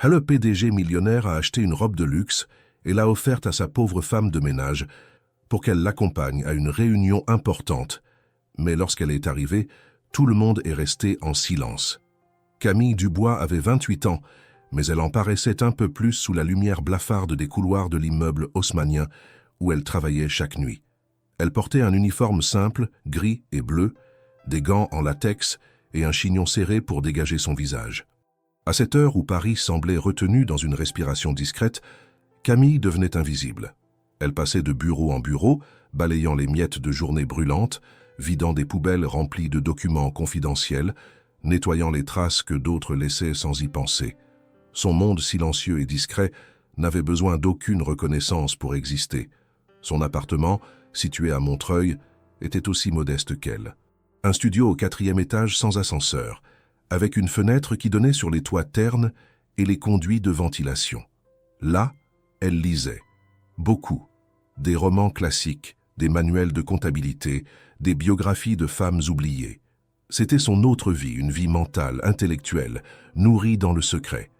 Le PDG millionnaire a acheté une robe de luxe et l'a offerte à sa pauvre femme de ménage pour qu'elle l'accompagne à une réunion importante. Mais lorsqu'elle est arrivée, tout le monde est resté en silence. Camille Dubois avait 28 ans, mais elle en paraissait un peu plus sous la lumière blafarde des couloirs de l'immeuble haussmannien où elle travaillait chaque nuit. Elle portait un uniforme simple, gris et bleu, des gants en latex et un chignon serré pour dégager son visage. À cette heure où Paris semblait retenu dans une respiration discrète, Camille devenait invisible. Elle passait de bureau en bureau, balayant les miettes de journées brûlantes, vidant des poubelles remplies de documents confidentiels, nettoyant les traces que d'autres laissaient sans y penser. Son monde silencieux et discret n'avait besoin d'aucune reconnaissance pour exister. Son appartement, situé à Montreuil, était aussi modeste qu'elle. Un studio au 4e étage sans ascenseur, avec une fenêtre qui donnait sur les toits ternes et les conduits de ventilation. Là, elle lisait. Beaucoup. Des romans classiques, des manuels de comptabilité, des biographies de femmes oubliées. C'était son autre vie, une vie mentale, intellectuelle, nourrie dans le secret.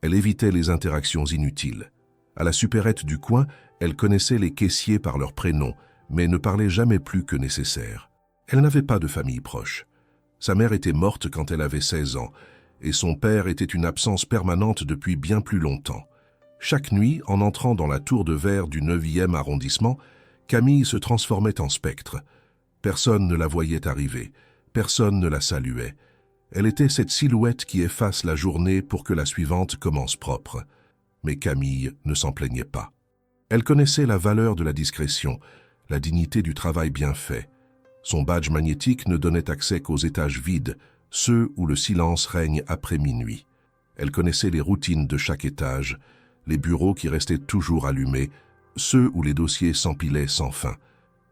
Elle évitait les interactions inutiles. À la supérette du coin, elle connaissait les caissiers par leur prénom, mais ne parlait jamais plus que nécessaire. Elle n'avait pas de famille proche. Sa mère était morte quand elle avait 16 ans, et son père était une absence permanente depuis bien plus longtemps. Chaque nuit, en entrant dans la tour de verre du 9e arrondissement, Camille se transformait en spectre. Personne ne la voyait arriver, personne ne la saluait. Elle était cette silhouette qui efface la journée pour que la suivante commence propre. Mais Camille ne s'en plaignait pas. Elle connaissait la valeur de la discrétion, la dignité du travail bien fait. Son badge magnétique ne donnait accès qu'aux étages vides, ceux où le silence règne après minuit. Elle connaissait les routines de chaque étage, les bureaux qui restaient toujours allumés, ceux où les dossiers s'empilaient sans fin.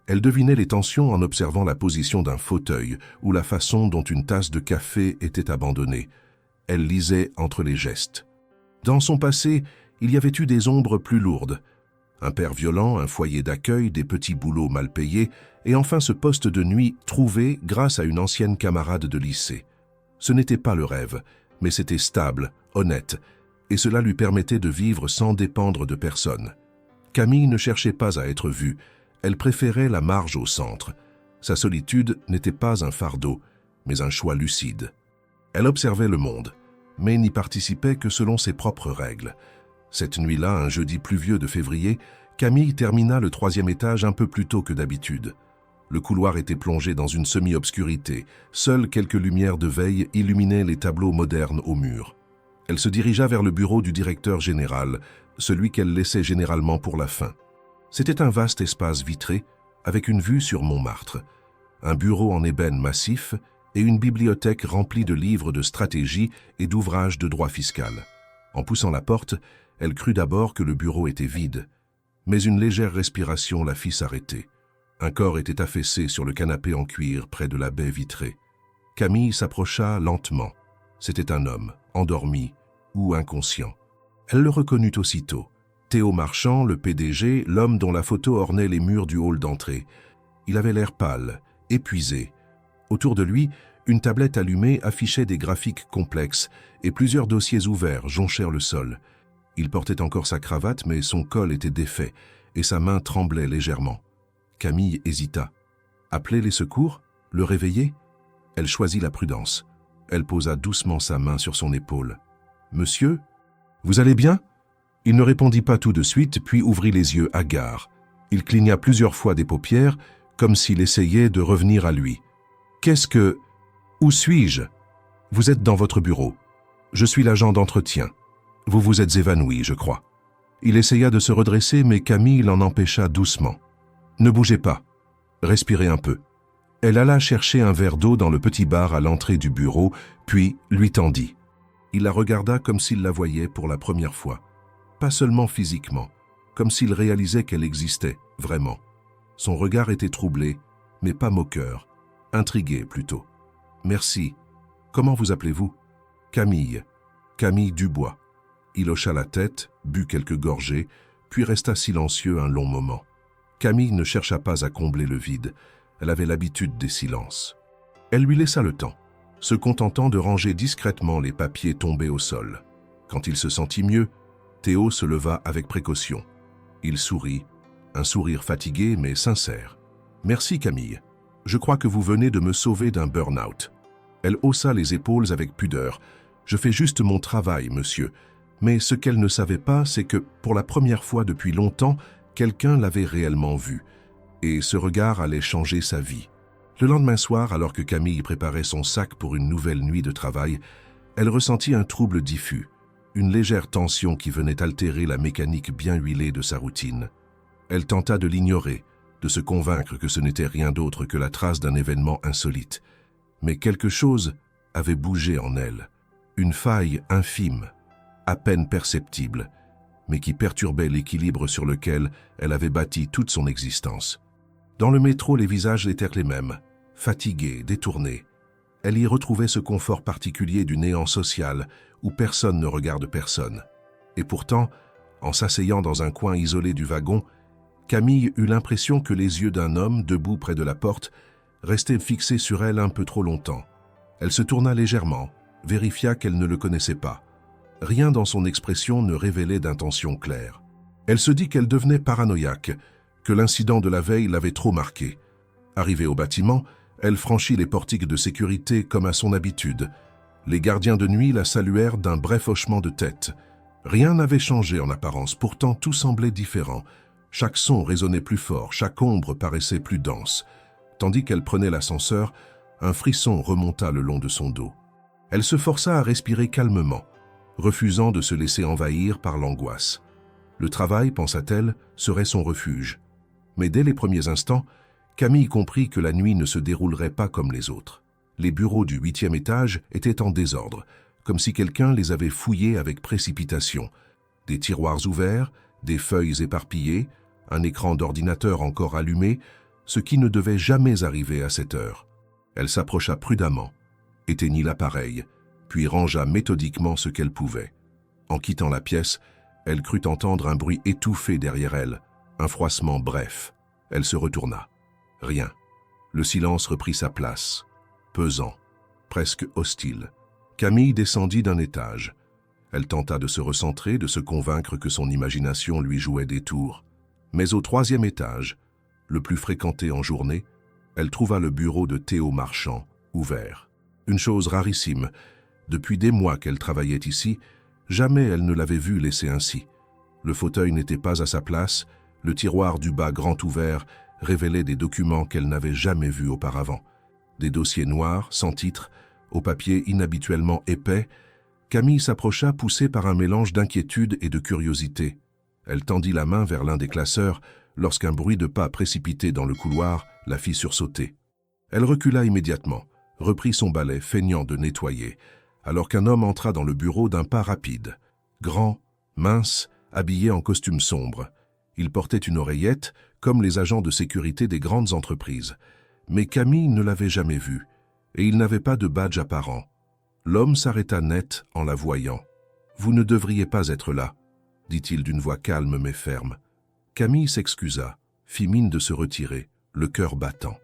Elle devinait les tensions en observant la position d'un fauteuil ou la façon dont une tasse de café était abandonnée. Elle lisait entre les gestes. Dans son passé, il y avait eu des ombres plus lourdes. Un père violent, un foyer d'accueil, des petits boulots mal payés, et enfin ce poste de nuit trouvé grâce à une ancienne camarade de lycée. Ce n'était pas le rêve, mais c'était stable, honnête, et cela lui permettait de vivre sans dépendre de personne. Camille ne cherchait pas à être vue, elle préférait la marge au centre. Sa solitude n'était pas un fardeau, mais un choix lucide. Elle observait le monde, mais n'y participait que selon ses propres règles. Cette nuit-là, un jeudi pluvieux de février, Camille termina le 3e étage un peu plus tôt que d'habitude. Le couloir était plongé dans une semi-obscurité. Seules quelques lumières de veille illuminaient les tableaux modernes au mur. Elle se dirigea vers le bureau du directeur général, celui qu'elle laissait généralement pour la fin. C'était un vaste espace vitré, avec une vue sur Montmartre, un bureau en ébène massif et une bibliothèque remplie de livres de stratégie et d'ouvrages de droit fiscal. En poussant la porte, elle crut d'abord que le bureau était vide, mais une légère respiration la fit s'arrêter. Un corps était affaissé sur le canapé en cuir près de la baie vitrée. Camille s'approcha lentement. C'était un homme, endormi ou inconscient. Elle le reconnut aussitôt. Théo Marchand, le PDG, l'homme dont la photo ornait les murs du hall d'entrée. Il avait l'air pâle, épuisé. Autour de lui, une tablette allumée affichait des graphiques complexes et plusieurs dossiers ouverts jonchèrent le sol. Il portait encore sa cravate, mais son col était défait et sa main tremblait légèrement. Camille hésita. Appeler les secours? Le réveiller? Elle choisit la prudence. Elle posa doucement sa main sur son épaule. « Monsieur, vous allez bien ?» Il ne répondit pas tout de suite, puis ouvrit les yeux hagards. Il cligna plusieurs fois des paupières, comme s'il essayait de revenir à lui. « Qu'est-ce que... Où suis-je ? Vous êtes dans votre bureau. Je suis l'agent d'entretien. Vous vous êtes évanoui, je crois. » Il essaya de se redresser, mais Camille l'en empêcha doucement. « Ne bougez pas. Respirez un peu. » Elle alla chercher un verre d'eau dans le petit bar à l'entrée du bureau, puis lui tendit. Il la regarda comme s'il la voyait pour la première fois. Pas seulement physiquement, comme s'il réalisait qu'elle existait, vraiment. Son regard était troublé, mais pas moqueur, intrigué plutôt. « Merci. Comment vous appelez-vous ?»« Camille. Camille Dubois. » Il hocha la tête, but quelques gorgées, puis resta silencieux un long moment. Camille ne chercha pas à combler le vide. Elle avait l'habitude des silences. Elle lui laissa le temps, se contentant de ranger discrètement les papiers tombés au sol. Quand il se sentit mieux, Théo se leva avec précaution. Il sourit, un sourire fatigué mais sincère. « Merci Camille, je crois que vous venez de me sauver d'un burn-out. » Elle haussa les épaules avec pudeur. « Je fais juste mon travail, monsieur. » Mais ce qu'elle ne savait pas, c'est que, pour la première fois depuis longtemps, quelqu'un l'avait réellement vue. Et ce regard allait changer sa vie. Le lendemain soir, alors que Camille préparait son sac pour une nouvelle nuit de travail, elle ressentit un trouble diffus, une légère tension qui venait altérer la mécanique bien huilée de sa routine. Elle tenta de l'ignorer, de se convaincre que ce n'était rien d'autre que la trace d'un événement insolite. Mais quelque chose avait bougé en elle, une faille infime, à peine perceptible, mais qui perturbait l'équilibre sur lequel elle avait bâti toute son existence. Dans le métro, les visages étaient les mêmes, fatigués, détournés. Elle y retrouvait ce confort particulier du néant social où personne ne regarde personne. Et pourtant, en s'asseyant dans un coin isolé du wagon, Camille eut l'impression que les yeux d'un homme, debout près de la porte, restaient fixés sur elle un peu trop longtemps. Elle se tourna légèrement, vérifia qu'elle ne le connaissait pas. Rien dans son expression ne révélait d'intention claire. Elle se dit qu'elle devenait paranoïaque, que l'incident de la veille l'avait trop marquée. Arrivée au bâtiment, elle franchit les portiques de sécurité comme à son habitude. Les gardiens de nuit la saluèrent d'un bref hochement de tête. Rien n'avait changé en apparence, pourtant tout semblait différent. Chaque son résonnait plus fort, chaque ombre paraissait plus dense. Tandis qu'elle prenait l'ascenseur, un frisson remonta le long de son dos. Elle se força à respirer calmement, refusant de se laisser envahir par l'angoisse. Le travail, pensa-t-elle, serait son refuge. Mais dès les premiers instants, Camille comprit que la nuit ne se déroulerait pas comme les autres. Les bureaux du 8e étage étaient en désordre, comme si quelqu'un les avait fouillés avec précipitation. Des tiroirs ouverts, des feuilles éparpillées, un écran d'ordinateur encore allumé, ce qui ne devait jamais arriver à cette heure. Elle s'approcha prudemment, éteignit l'appareil, puis rangea méthodiquement ce qu'elle pouvait. En quittant la pièce, elle crut entendre un bruit étouffé derrière elle, un froissement bref. Elle se retourna. Rien. Le silence reprit sa place, pesant, presque hostile. Camille descendit d'un étage. Elle tenta de se recentrer, de se convaincre que son imagination lui jouait des tours. Mais au 3e étage, le plus fréquenté en journée, elle trouva le bureau de Théo Marchand, ouvert. Une chose rarissime. Depuis des mois qu'elle travaillait ici, jamais elle ne l'avait vu laissé ainsi. Le fauteuil n'était pas à sa place, le tiroir du bas grand ouvert révélait des documents qu'elle n'avait jamais vus auparavant. Des dossiers noirs, sans titre, au papier inhabituellement épais. Camille s'approcha poussée par un mélange d'inquiétude et de curiosité. Elle tendit la main vers l'un des classeurs lorsqu'un bruit de pas précipité dans le couloir la fit sursauter. Elle recula immédiatement, reprit son balai, feignant de nettoyer, alors qu'un homme entra dans le bureau d'un pas rapide. Grand, mince, habillé en costume sombre. Il portait une oreillette, comme les agents de sécurité des grandes entreprises. Mais Camille ne l'avait jamais vu, et il n'avait pas de badge apparent. L'homme s'arrêta net en la voyant. « Vous ne devriez pas être là », dit-il d'une voix calme mais ferme. Camille s'excusa, fit mine de se retirer, le cœur battant.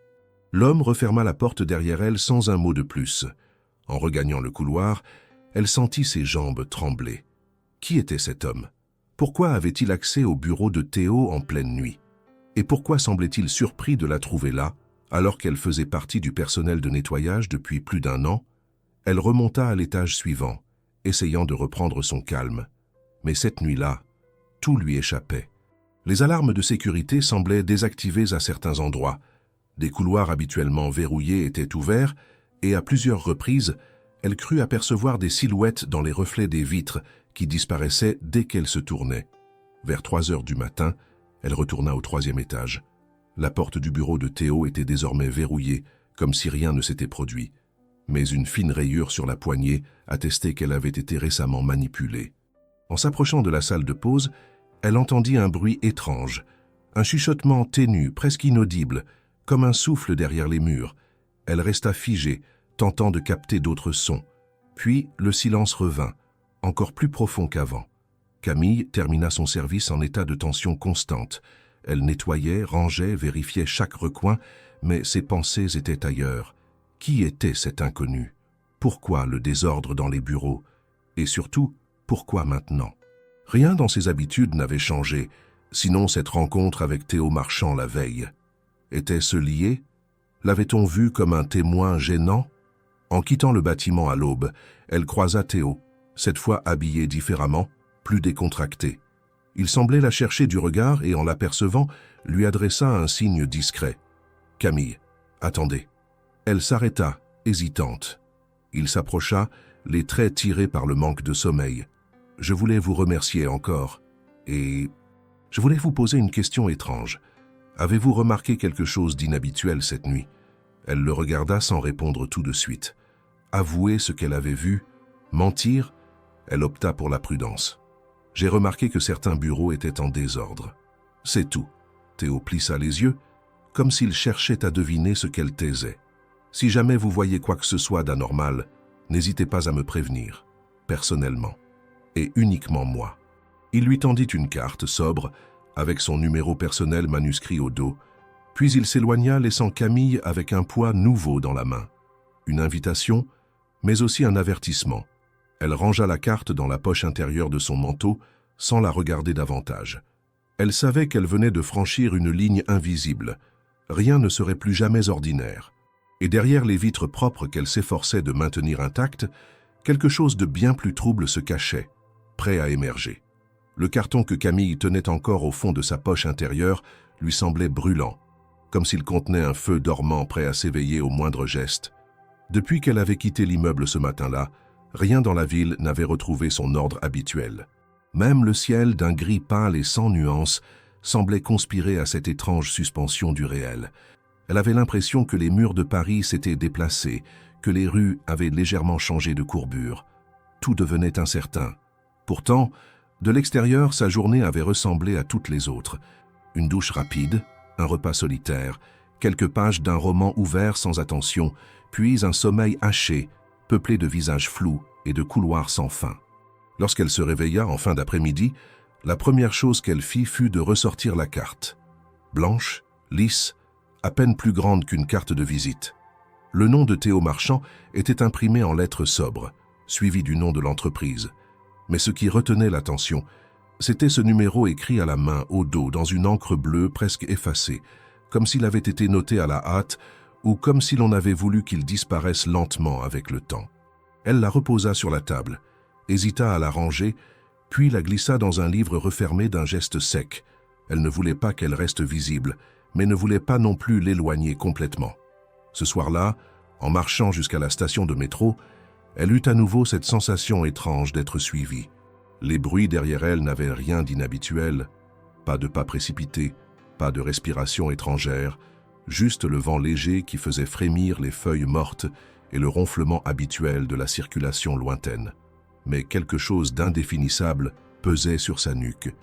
L'homme referma la porte derrière elle sans un mot de plus. En regagnant le couloir, elle sentit ses jambes trembler. Qui était cet homme? Pourquoi avait-il accès au bureau de Théo en pleine nuit? Et pourquoi semblait-il surpris de la trouver là, alors qu'elle faisait partie du personnel de nettoyage depuis plus d'1 an? Elle remonta à l'étage suivant, essayant de reprendre son calme. Mais cette nuit-là, tout lui échappait. Les alarmes de sécurité semblaient désactivées à certains endroits. Des couloirs habituellement verrouillés étaient ouverts, et à plusieurs reprises, elle crut apercevoir des silhouettes dans les reflets des vitres qui disparaissaient dès qu'elle se tournait. Vers 3 heures du matin, elle retourna au 3e étage. La porte du bureau de Théo était désormais verrouillée, comme si rien ne s'était produit. Mais une fine rayure sur la poignée attestait qu'elle avait été récemment manipulée. En s'approchant de la salle de pause, elle entendit un bruit étrange, un chuchotement ténu, presque inaudible, comme un souffle derrière les murs. Elle resta figée, tentant de capter d'autres sons. Puis le silence revint, encore plus profond qu'avant. Camille termina son service en état de tension constante. Elle nettoyait, rangeait, vérifiait chaque recoin, mais ses pensées étaient ailleurs. Qui était cet inconnu? Pourquoi le désordre dans les bureaux? Et surtout, Pourquoi maintenant? Rien dans ses habitudes n'avait changé, sinon cette rencontre avec Théo Marchand la veille. Était-ce lié? L'avait-on vu comme un témoin gênant? En quittant le bâtiment à l'aube, elle croisa Théo, cette fois habillé différemment, plus décontracté. Il semblait la chercher du regard et en l'apercevant, lui adressa un signe discret. « Camille, attendez. » Elle s'arrêta, hésitante. Il s'approcha, les traits tirés par le manque de sommeil. « Je voulais vous remercier encore. Et je voulais vous poser une question étrange. Avez-vous remarqué quelque chose d'inhabituel cette nuit ?» Elle le regarda sans répondre tout de suite. Avouer ce qu'elle avait vu, mentir, elle opta pour la prudence. « J'ai remarqué que certains bureaux étaient en désordre. » C'est tout. Théo plissa les yeux, comme s'il cherchait à deviner ce qu'elle taisait. « Si jamais vous voyez quoi que ce soit d'anormal, n'hésitez pas à me prévenir, personnellement. Et uniquement moi. » Il lui tendit une carte sobre, avec son numéro personnel manuscrit au dos, puis il s'éloigna laissant Camille avec un poids nouveau dans la main. Une invitation, mais aussi un avertissement. Elle rangea la carte dans la poche intérieure de son manteau, sans la regarder davantage. Elle savait qu'elle venait de franchir une ligne invisible. Rien ne serait plus jamais ordinaire. Et derrière les vitres propres qu'elle s'efforçait de maintenir intactes, quelque chose de bien plus trouble se cachait, prêt à émerger. Le carton que Camille tenait encore au fond de sa poche intérieure lui semblait brûlant, comme s'il contenait un feu dormant prêt à s'éveiller au moindre geste. Depuis qu'elle avait quitté l'immeuble ce matin-là, rien dans la ville n'avait retrouvé son ordre habituel. Même le ciel, d'un gris pâle et sans nuances, semblait conspirer à cette étrange suspension du réel. Elle avait l'impression que les murs de Paris s'étaient déplacés, que les rues avaient légèrement changé de courbure. Tout devenait incertain. Pourtant, de l'extérieur, sa journée avait ressemblé à toutes les autres. Une douche rapide, un repas solitaire, quelques pages d'un roman ouvert sans attention, puis un sommeil haché, peuplé de visages flous et de couloirs sans fin. Lorsqu'elle se réveilla en fin d'après-midi, la première chose qu'elle fit fut de ressortir la carte. Blanche, lisse, à peine plus grande qu'une carte de visite. Le nom de Théo Marchand était imprimé en lettres sobres, suivi du nom de l'entreprise. Mais ce qui retenait l'attention, c'était ce numéro écrit à la main, au dos, dans une encre bleue presque effacée, comme s'il avait été noté à la hâte ou comme si l'on avait voulu qu'il disparaisse lentement avec le temps. Elle la reposa sur la table, hésita à la ranger, puis la glissa dans un livre refermé d'un geste sec. Elle ne voulait pas qu'elle reste visible, mais ne voulait pas non plus l'éloigner complètement. Ce soir-là, en marchant jusqu'à la station de métro, elle eut à nouveau cette sensation étrange d'être suivie. Les bruits derrière elle n'avaient rien d'inhabituel, pas de pas précipités, pas de respiration étrangère, juste le vent léger qui faisait frémir les feuilles mortes et le ronflement habituel de la circulation lointaine. Mais quelque chose d'indéfinissable pesait sur sa nuque.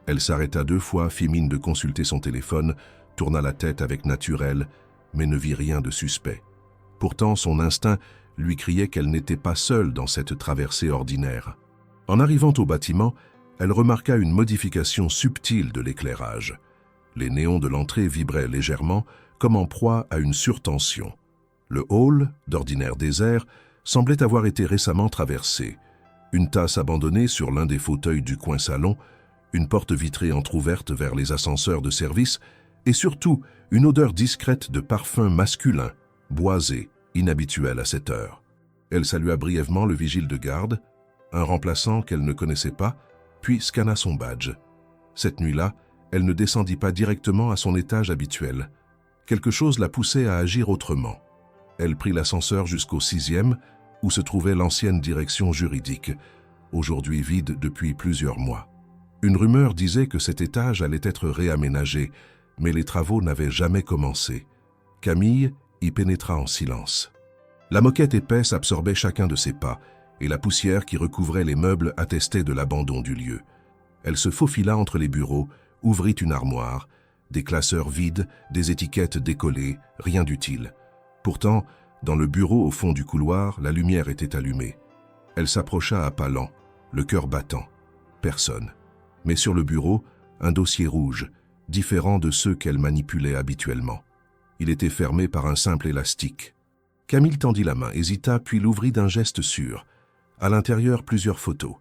Elle s'arrêta 2 fois, fit mine de consulter son téléphone, tourna la tête avec naturel, mais ne vit rien de suspect. Pourtant, son instinct lui criait qu'elle n'était pas seule dans cette traversée ordinaire. En arrivant au bâtiment, elle remarqua une modification subtile de l'éclairage. Les néons de l'entrée vibraient légèrement, comme en proie à une surtension. Le hall, d'ordinaire désert, semblait avoir été récemment traversé. Une tasse abandonnée sur l'un des fauteuils du coin salon, une porte vitrée entr'ouverte vers les ascenseurs de service, et surtout une odeur discrète de parfum masculin, boisé, inhabituel à cette heure. Elle salua brièvement le vigile de garde, un remplaçant qu'elle ne connaissait pas, puis scanna son badge. Cette nuit-là, elle ne descendit pas directement à son étage habituel. Quelque chose la poussait à agir autrement. Elle prit l'ascenseur jusqu'au 6e, où se trouvait l'ancienne direction juridique, aujourd'hui vide depuis plusieurs mois. Une rumeur disait que cet étage allait être réaménagé, mais les travaux n'avaient jamais commencé. Camille y pénétra en silence. La moquette épaisse absorbait chacun de ses pas, et la poussière qui recouvrait les meubles attestait de l'abandon du lieu. Elle se faufila entre les bureaux, ouvrit une armoire, des classeurs vides, des étiquettes décollées, rien d'utile. Pourtant, dans le bureau au fond du couloir, la lumière était allumée. Elle s'approcha à pas lents, le cœur battant. Personne. Mais sur le bureau, un dossier rouge, différent de ceux qu'elle manipulait habituellement. Il était fermé par un simple élastique. Camille tendit la main, hésita, puis l'ouvrit d'un geste sûr. À l'intérieur, plusieurs photos.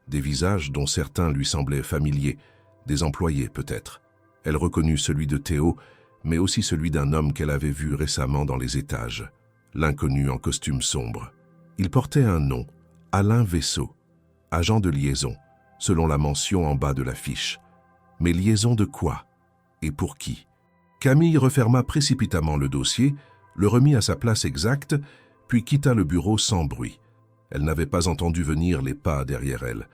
des visages dont certains lui semblaient familiers, des employés peut-être. Elle reconnut celui de Théo, mais aussi celui d'un homme qu'elle avait vu récemment dans les étages, l'inconnu en costume sombre. Il portait un nom, Alain Vaisseau, agent de liaison, selon la mention en bas de la fiche. Mais liaison de quoi? Et pour qui? Camille referma précipitamment le dossier, le remit à sa place exacte, puis quitta le bureau sans bruit. Elle n'avait pas entendu venir les pas derrière elle.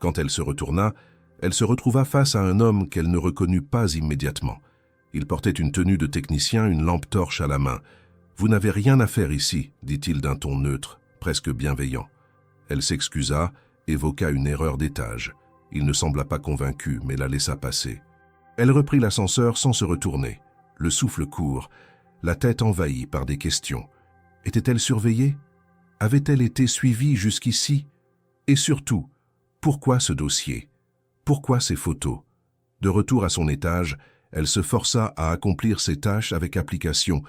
Quand elle se retourna, elle se retrouva face à un homme qu'elle ne reconnut pas immédiatement. Il portait une tenue de technicien, une lampe torche à la main. « Vous n'avez rien à faire ici », dit-il d'un ton neutre, presque bienveillant. Elle s'excusa, évoqua une erreur d'étage. Il ne sembla pas convaincu, mais la laissa passer. Elle reprit l'ascenseur sans se retourner, le souffle court, la tête envahie par des questions. Était-elle surveillée? Avait-elle été suivie jusqu'ici? Et surtout, pourquoi ce dossier? Pourquoi ces photos? De retour à son étage, elle se força à accomplir ses tâches avec application,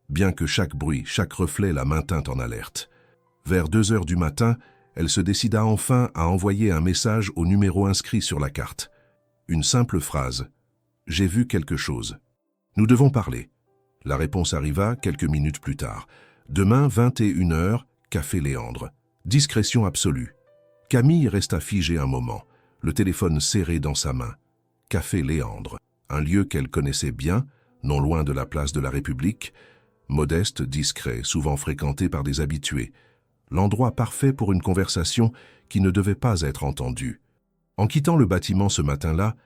bien que chaque bruit, chaque reflet la maintint en alerte. Vers 2 heures du matin, elle se décida enfin à envoyer un message au numéro inscrit sur la carte. Une simple phrase. « J'ai vu quelque chose. Nous devons parler. » La réponse arriva quelques minutes plus tard. « Demain, 21 heures, Café Léandre. » Discrétion absolue. Camille resta figée un moment, le téléphone serré dans sa main. Café Léandre, un lieu qu'elle connaissait bien, non loin de la place de la République, modeste, discret, souvent fréquenté par des habitués. L'endroit parfait pour une conversation qui ne devait pas être entendue. En quittant le bâtiment ce matin-là,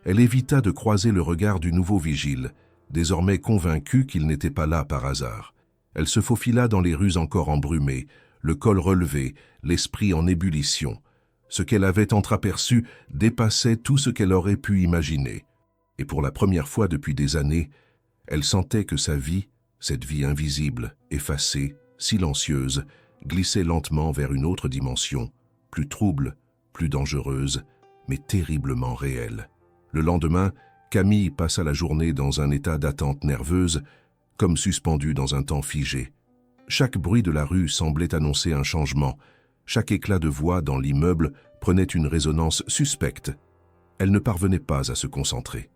elle évita de croiser le regard du nouveau vigile, désormais convaincu qu'il n'était pas là par hasard. Elle se faufila dans les rues encore embrumées, le col relevé, l'esprit en ébullition. Ce qu'elle avait entreaperçu dépassait tout ce qu'elle aurait pu imaginer. Et pour la première fois depuis des années, elle sentait que sa vie, cette vie invisible, effacée, silencieuse, glissait lentement vers une autre dimension, plus trouble, plus dangereuse, mais terriblement réelle. Le lendemain, Camille passa la journée dans un état d'attente nerveuse, comme suspendue dans un temps figé. Chaque bruit de la rue semblait annoncer un changement. Chaque éclat de voix dans l'immeuble prenait une résonance suspecte. Elle ne parvenait pas à se concentrer.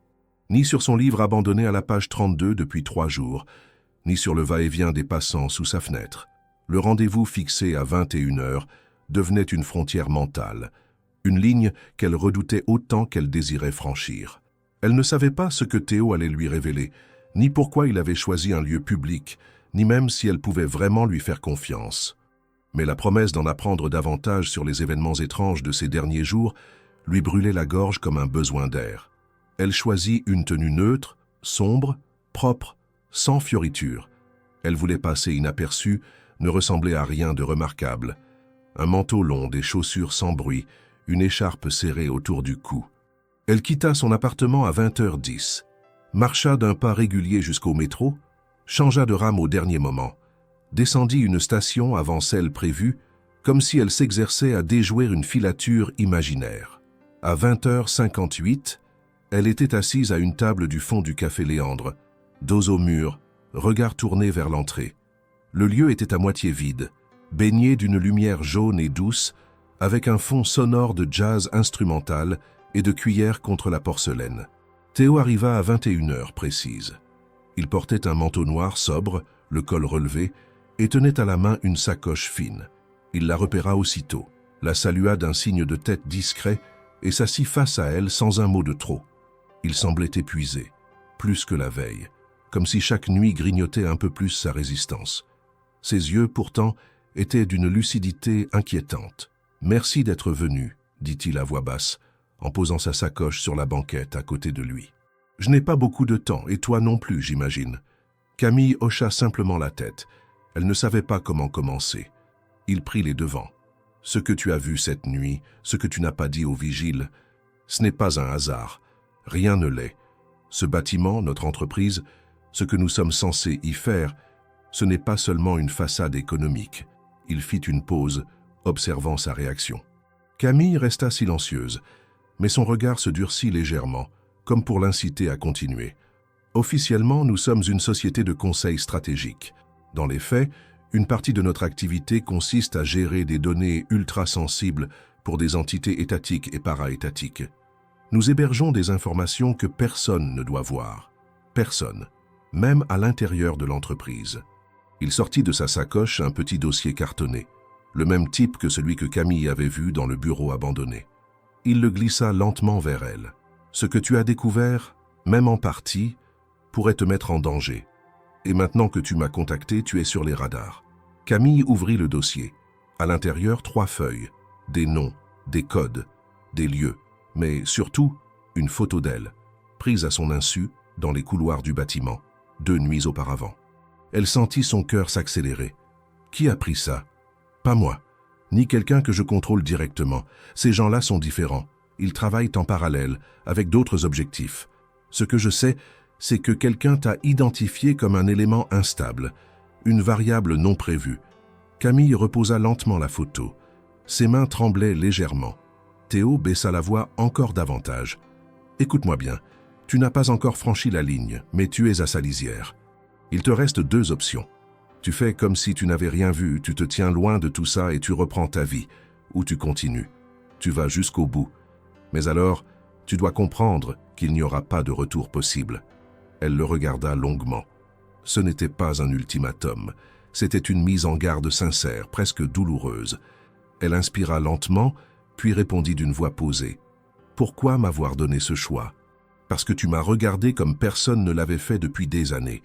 Ni sur son livre abandonné à la page 32 depuis 3 jours, ni sur le va-et-vient des passants sous sa fenêtre. Le rendez-vous fixé à 21 heures devenait une frontière mentale, une ligne qu'elle redoutait autant qu'elle désirait franchir. Elle ne savait pas ce que Théo allait lui révéler, ni pourquoi il avait choisi un lieu public, ni même si elle pouvait vraiment lui faire confiance. Mais la promesse d'en apprendre davantage sur les événements étranges de ces derniers jours lui brûlait la gorge comme un besoin d'air. Elle choisit une tenue neutre, sombre, propre, sans fioritures. Elle voulait passer inaperçue, ne ressemblait à rien de remarquable. Un manteau long, des chaussures sans bruit, une écharpe serrée autour du cou. Elle quitta son appartement à 20h10, marcha d'un pas régulier jusqu'au métro, changea de rame au dernier moment, descendit une station avant celle prévue, comme si elle s'exerçait à déjouer une filature imaginaire. À 20h58, elle était assise à une table du fond du Café Léandre, dos au mur, regard tourné vers l'entrée. Le lieu était à moitié vide, baigné d'une lumière jaune et douce, avec un fond sonore de jazz instrumental et de cuillères contre la porcelaine. Théo arriva à 21h précise. Il portait un manteau noir sobre, le col relevé, et tenait à la main une sacoche fine. Il la repéra aussitôt, la salua d'un signe de tête discret et s'assit face à elle sans un mot de trop. Il semblait épuisé, plus que la veille, comme si chaque nuit grignotait un peu plus sa résistance. Ses yeux, pourtant, étaient d'une lucidité inquiétante. « Merci d'être venu », dit-il à voix basse, en posant sa sacoche sur la banquette à côté de lui. « Je n'ai pas beaucoup de temps, et toi non plus, j'imagine. » Camille hocha simplement la tête. Elle ne savait pas comment commencer. Il prit les devants. « Ce que tu as vu cette nuit, ce que tu n'as pas dit au vigile, ce n'est pas un hasard. Rien ne l'est. Ce bâtiment, notre entreprise, ce que nous sommes censés y faire, ce n'est pas seulement une façade économique. » Il fit une pause, observant sa réaction. Camille resta silencieuse, mais son regard se durcit légèrement, comme pour l'inciter à continuer. Officiellement, nous sommes une société de conseil stratégique. Dans les faits, une partie de notre activité consiste à gérer des données ultra sensibles pour des entités étatiques et para-étatiques. Nous hébergeons des informations que personne ne doit voir. Personne, même à l'intérieur de l'entreprise. Il sortit de sa sacoche un petit dossier cartonné, le même type que celui que Camille avait vu dans le bureau abandonné. Il le glissa lentement vers elle. Ce que tu as découvert, même en partie, pourrait te mettre en danger. Et maintenant que tu m'as contacté, tu es sur les radars. Camille ouvrit le dossier. À l'intérieur, 3 feuilles, des noms, des codes, des lieux, mais surtout, une photo d'elle, prise à son insu dans les couloirs du bâtiment, 2 nuits auparavant. Elle sentit son cœur s'accélérer. Qui a pris ça? Pas moi, ni quelqu'un que je contrôle directement. Ces gens-là sont différents. Ils travaillent en parallèle, avec d'autres objectifs. Ce que je sais, c'est que quelqu'un t'a identifié comme un élément instable, une variable non prévue. Camille reposa lentement la photo. Ses mains tremblaient légèrement. Théo baissa la voix encore davantage. « Écoute-moi bien, tu n'as pas encore franchi la ligne, mais tu es à sa lisière. Il te reste 2 options. Tu fais comme si tu n'avais rien vu, tu te tiens loin de tout ça et tu reprends ta vie, ou tu continues. Tu vas jusqu'au bout. Mais alors, tu dois comprendre qu'il n'y aura pas de retour possible. » Elle le regarda longuement. Ce n'était pas un ultimatum, c'était une mise en garde sincère, presque douloureuse. Elle inspira lentement, puis répondit d'une voix posée. « Pourquoi m'avoir donné ce choix? Parce que tu m'as regardé comme personne ne l'avait fait depuis des années.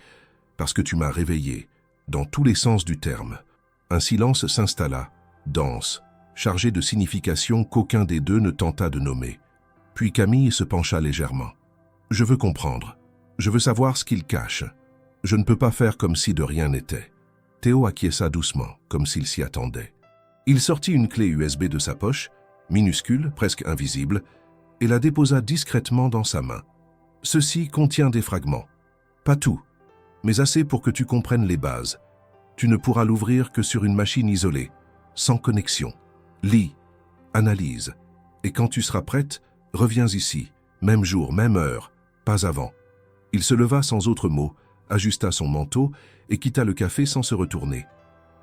Parce que tu m'as réveillé, dans tous les sens du terme. » Un silence s'installa, dense, chargé de significations qu'aucun des deux ne tenta de nommer. Puis Camille se pencha légèrement. « Je veux comprendre. Je veux savoir ce qu'il cache. Je ne peux pas faire comme si de rien n'était. » Théo acquiesça doucement, comme s'il s'y attendait. Il sortit une clé USB de sa poche, minuscule, presque invisible, et la déposa discrètement dans sa main. « Ceci contient des fragments. Pas tout, mais assez pour que tu comprennes les bases. Tu ne pourras l'ouvrir que sur une machine isolée, sans connexion. Lis, analyse, et quand tu seras prête, reviens ici, même jour, même heure, pas avant. » Il se leva sans autre mot, ajusta son manteau et quitta le café sans se retourner.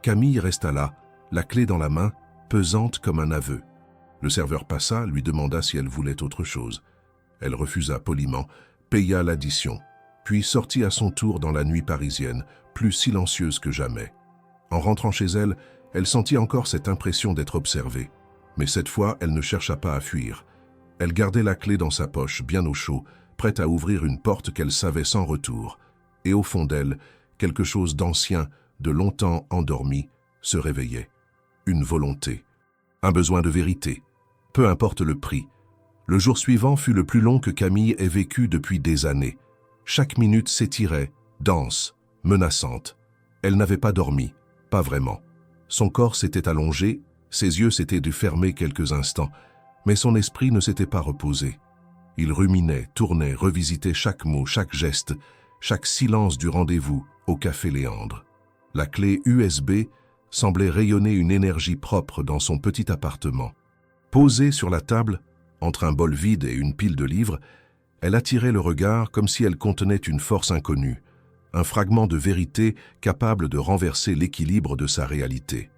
Camille resta là, la clé dans la main, pesante comme un aveu. Le serveur passa, lui demanda si elle voulait autre chose. Elle refusa poliment, paya l'addition, puis sortit à son tour dans la nuit parisienne, plus silencieuse que jamais. En rentrant chez elle, elle sentit encore cette impression d'être observée. Mais cette fois, elle ne chercha pas à fuir. Elle gardait la clé dans sa poche, bien au chaud, prête à ouvrir une porte qu'elle savait sans retour. Et au fond d'elle, quelque chose d'ancien, de longtemps endormi, se réveillait. Une volonté, un besoin de vérité, peu importe le prix. Le jour suivant fut le plus long que Camille ait vécu depuis des années. Chaque minute s'étirait, dense, menaçante. Elle n'avait pas dormi, pas vraiment. Son corps s'était allongé, ses yeux s'étaient dû fermer quelques instants, mais son esprit ne s'était pas reposé. Il ruminait, tournait, revisitait chaque mot, chaque geste, chaque silence du rendez-vous au Café Léandre. La clé USB semblait rayonner une énergie propre dans son petit appartement. Posée sur la table, entre un bol vide et une pile de livres, elle attirait le regard comme si elle contenait une force inconnue, un fragment de vérité capable de renverser l'équilibre de sa réalité.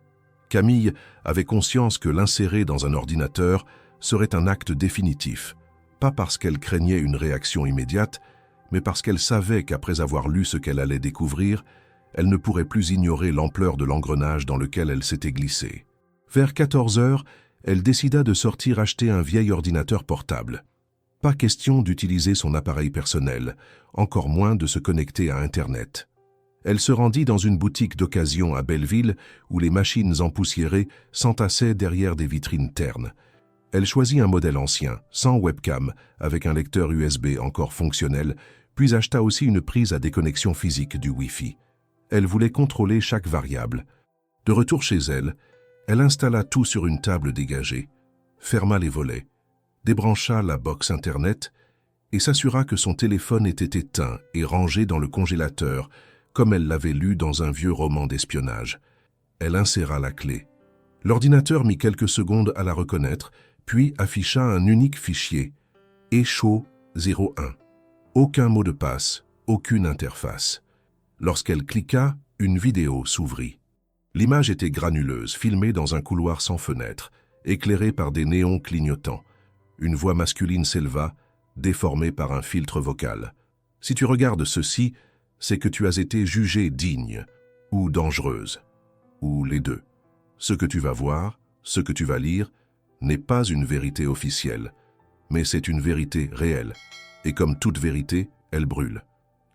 Camille avait conscience que l'insérer dans un ordinateur serait un acte définitif, pas parce qu'elle craignait une réaction immédiate, mais parce qu'elle savait qu'après avoir lu ce qu'elle allait découvrir, elle ne pourrait plus ignorer l'ampleur de l'engrenage dans lequel elle s'était glissée. Vers 14 heures, elle décida de sortir acheter un vieil ordinateur portable. Pas question d'utiliser son appareil personnel, encore moins de se connecter à Internet. Elle se rendit dans une boutique d'occasion à Belleville où les machines empoussiérées s'entassaient derrière des vitrines ternes. Elle choisit un modèle ancien, sans webcam, avec un lecteur USB encore fonctionnel, puis acheta aussi une prise à déconnexion physique du Wi-Fi. Elle voulait contrôler chaque variable. De retour chez elle, elle installa tout sur une table dégagée, ferma les volets, débrancha la box Internet et s'assura que son téléphone était éteint et rangé dans le congélateur, comme elle l'avait lu dans un vieux roman d'espionnage. Elle inséra la clé. L'ordinateur mit quelques secondes à la reconnaître, puis afficha un unique fichier, Echo 01. Aucun mot de passe, aucune interface. Lorsqu'elle cliqua, une vidéo s'ouvrit. L'image était granuleuse, filmée dans un couloir sans fenêtre, éclairée par des néons clignotants. Une voix masculine s'éleva, déformée par un filtre vocal. « Si tu regardes ceci, c'est que tu as été jugée digne ou dangereuse, ou les deux. Ce que tu vas voir, ce que tu vas lire, n'est pas une vérité officielle, mais c'est une vérité réelle. Et comme toute vérité, elle brûle. »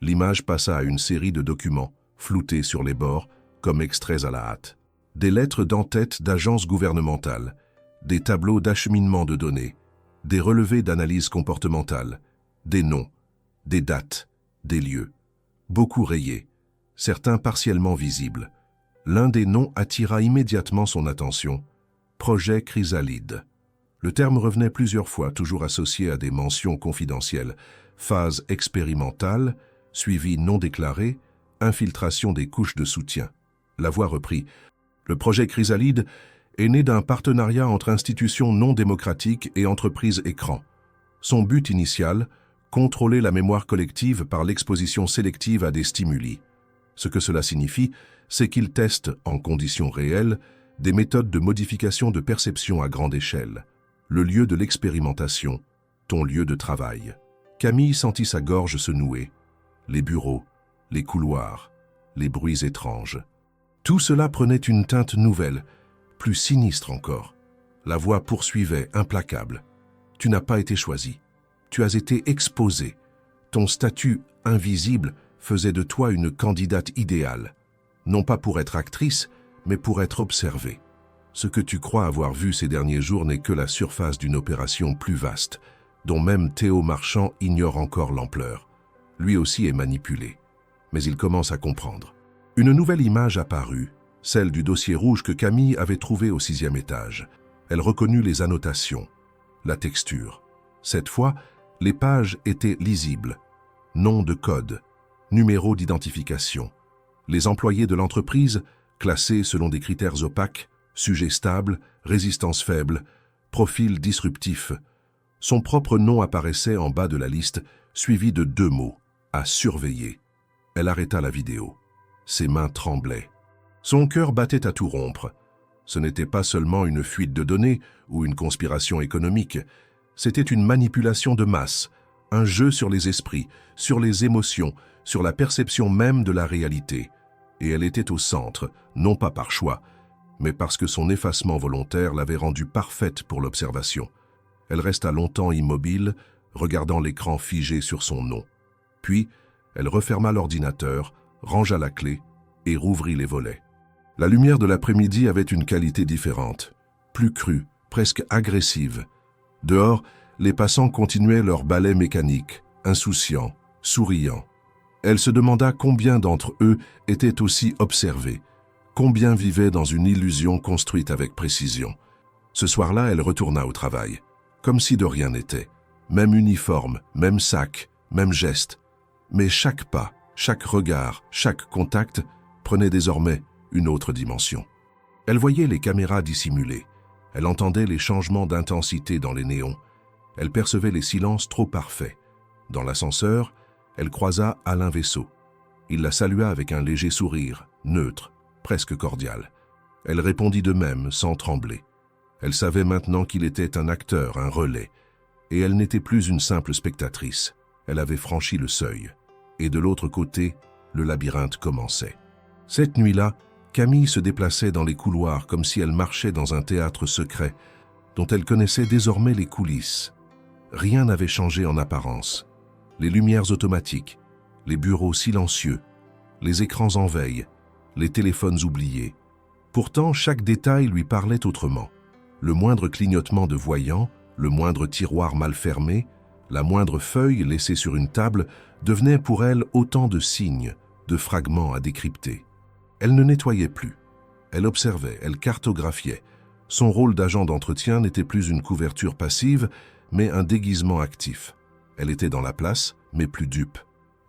L'image passa à une série de documents, floutés sur les bords, comme extraits à la hâte. Des lettres d'entête d'agences gouvernementales, des tableaux d'acheminement de données, des relevés d'analyse comportementale, des noms, des dates, des lieux. Beaucoup rayés, certains partiellement visibles. L'un des noms attira immédiatement son attention. Projet Chrysalide. Le terme revenait plusieurs fois, toujours associé à des mentions confidentielles. Phase expérimentale, suivi non déclaré, infiltration des couches de soutien. La voix reprit. Le projet Chrysalide est né d'un partenariat entre institutions non démocratiques et entreprises écrans. Son but initial, contrôler la mémoire collective par l'exposition sélective à des stimuli. Ce que cela signifie, c'est qu'il teste, en conditions réelles, des méthodes de modification de perception à grande échelle. Le lieu de l'expérimentation, ton lieu de travail. Camille sentit sa gorge se nouer. Les bureaux, les couloirs, les bruits étranges. Tout cela prenait une teinte nouvelle, plus sinistre encore. La voix poursuivait, implacable. Tu n'as pas été choisi. Tu as été exposé. Ton statut invisible faisait de toi une candidate idéale. Non pas pour être actrice, mais pour être observée. Ce que tu crois avoir vu ces derniers jours n'est que la surface d'une opération plus vaste, dont même Théo Marchand ignore encore l'ampleur. Lui aussi est manipulé. Mais il commence à comprendre. Une nouvelle image apparut, celle du dossier rouge que Camille avait trouvé au 6e étage. Elle reconnut les annotations, la texture. Cette fois, les pages étaient lisibles. Nom de code, numéro d'identification. Les employés de l'entreprise, classés selon des critères opaques, sujet stable, résistance faible, profil disruptif. Son propre nom apparaissait en bas de la liste, suivi de 2 mots, à surveiller. Elle arrêta la vidéo. Ses mains tremblaient. Son cœur battait à tout rompre. Ce n'était pas seulement une fuite de données ou une conspiration économique, c'était une manipulation de masse, un jeu sur les esprits, sur les émotions, sur la perception même de la réalité. Et elle était au centre, non pas par choix, mais parce que son effacement volontaire l'avait rendue parfaite pour l'observation. Elle resta longtemps immobile, regardant l'écran figé sur son nom. Puis, elle referma l'ordinateur, rangea la clé et rouvrit les volets. La lumière de l'après-midi avait une qualité différente, plus crue, presque agressive. Dehors, les passants continuaient leur balai mécanique, insouciants, souriants. Elle se demanda combien d'entre eux étaient aussi observés, combien vivaient dans une illusion construite avec précision. Ce soir-là, elle retourna au travail, comme si de rien n'était. Même uniforme, même sac, même geste. Mais chaque pas, chaque regard, chaque contact prenait désormais une autre dimension. Elle voyait les caméras dissimulées. Elle entendait les changements d'intensité dans les néons. Elle percevait les silences trop parfaits. Dans l'ascenseur, elle croisa Alain Vaisseau. Il la salua avec un léger sourire, neutre, presque cordial. Elle répondit de même, sans trembler. Elle savait maintenant qu'il était un acteur, un relais. Et elle n'était plus une simple spectatrice. Elle avait franchi le seuil. Et de l'autre côté, le labyrinthe commençait. Cette nuit-là, Camille se déplaçait dans les couloirs comme si elle marchait dans un théâtre secret, dont elle connaissait désormais les coulisses. Rien n'avait changé en apparence. Les lumières automatiques, les bureaux silencieux, les écrans en veille, les téléphones oubliés. Pourtant, chaque détail lui parlait autrement. Le moindre clignotement de voyant, le moindre tiroir mal fermé, la moindre feuille laissée sur une table devenait pour elle autant de signes, de fragments à décrypter. Elle ne nettoyait plus. Elle observait, elle cartographiait. Son rôle d'agent d'entretien n'était plus une couverture passive, mais un déguisement actif. Elle était dans la place, mais plus dupe.